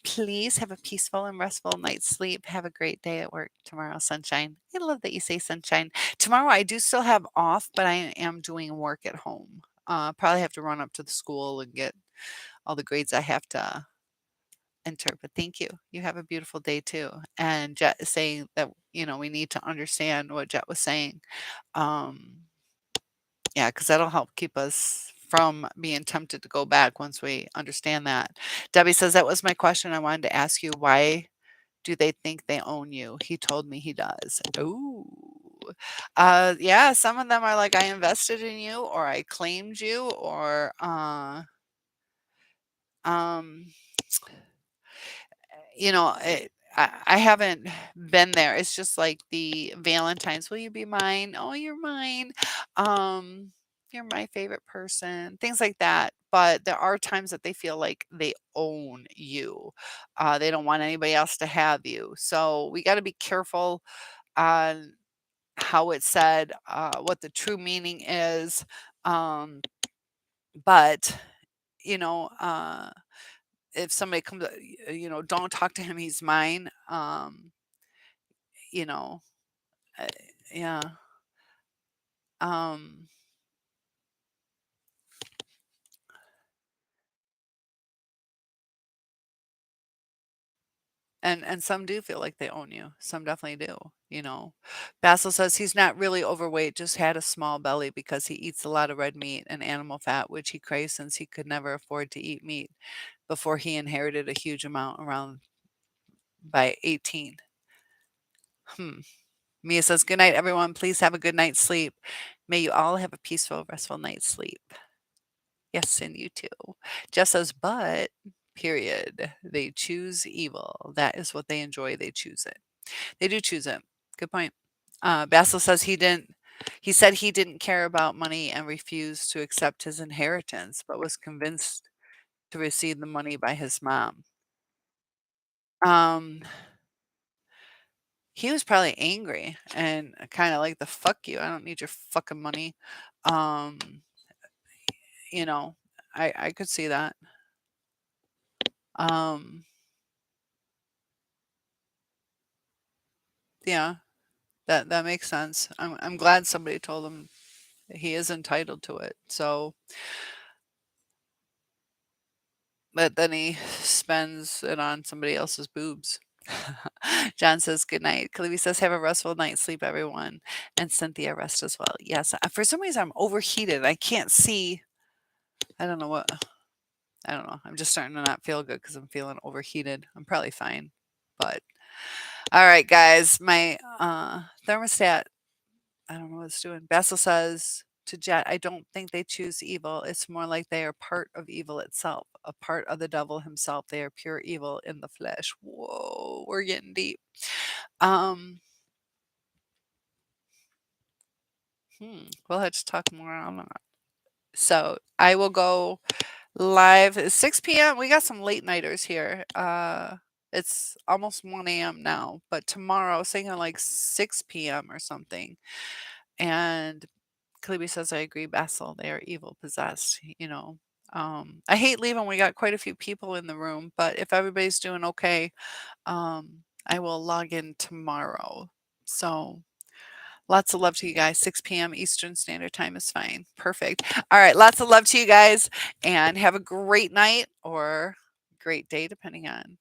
B: Please have a peaceful and restful night's sleep. Have a great day at work tomorrow, sunshine." I love that you say sunshine. Tomorrow, I do still have off, but I am doing work at home. Probably have to run up to the school and get all the grades I have to enter. But thank you. You have a beautiful day too. And Jet is saying that, we need to understand what Jet was saying. Um, Yeah, because 'cause that'll help keep us from being tempted to go back once we understand that. Debbie says, "That was my question. I wanted to ask you, why do they think they own you? He told me he does." Ooh. Yeah, some of them are like, "I invested in you," or "I claimed you," or, um I haven't been there. It's just like the Valentine's, "Will you be mine? Oh, you're mine. Um, you're my favorite person." Things like that. But there are times that they feel like they own you. They don't want anybody else to have you. So we got to be careful on how it's said, what the true meaning is. Um, but you know, if somebody comes, "Don't talk to him. He's mine." You know, uh, yeah. Um, and some do feel like they own you. Some definitely do. Basil says he's not really overweight, just had a small belly because he eats a lot of red meat and animal fat, which he craves since he could never afford to eat meat before he inherited a huge amount around by 18. Hmm. Mia says, "Good night, everyone. Please have a good night's sleep. May you all have a peaceful, restful night's sleep." Yes, and you too. Jeff says, "But, period, they choose evil. That is what they enjoy. They choose it." They do choose it. Good point. Basil says he said he didn't care about money and refused to accept his inheritance, but was convinced to receive the money by his mom. Um, he was probably angry and kind of like the fuck you. I don't need your fucking money. Um, you know, I could see that. Um, yeah. That makes sense. I'm glad somebody told him he is entitled to it. So, but then he spends it on somebody else's boobs. John says, "Good night." Kalibi says, "Have a restful night's sleep, everyone." And Cynthia, rest as well. Yes, for some reason I'm overheated. I can't see. I don't know what. I don't know. I'm just starting to not feel good because I'm feeling overheated. I'm probably fine, but. All right, guys. My thermostat, I don't know what it's doing. Bessel says to Jet, I don't think they choose evil. It's more like they are part of evil itself, a part of the devil himself. They are pure evil in the flesh. Whoa, we're getting deep. Um, we'll have to talk more on that. So I will go live at 6 p.m. We got some late nighters here. It's almost 1 a.m. now, but tomorrow, I was thinking like 6 p.m. or something. And Cleeby says, I agree, Basil. They are evil possessed, you know. I hate leaving. We got quite a few people in the room, but if everybody's doing okay, I will log in tomorrow. So lots of love to you guys. 6 p.m. Eastern Standard Time is fine. Perfect. All right. Lots of love to you guys and have a great night or great day, depending on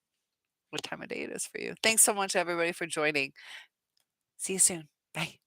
B: what time of day it is for you. Thanks so much, everybody, for joining. See you soon. Bye.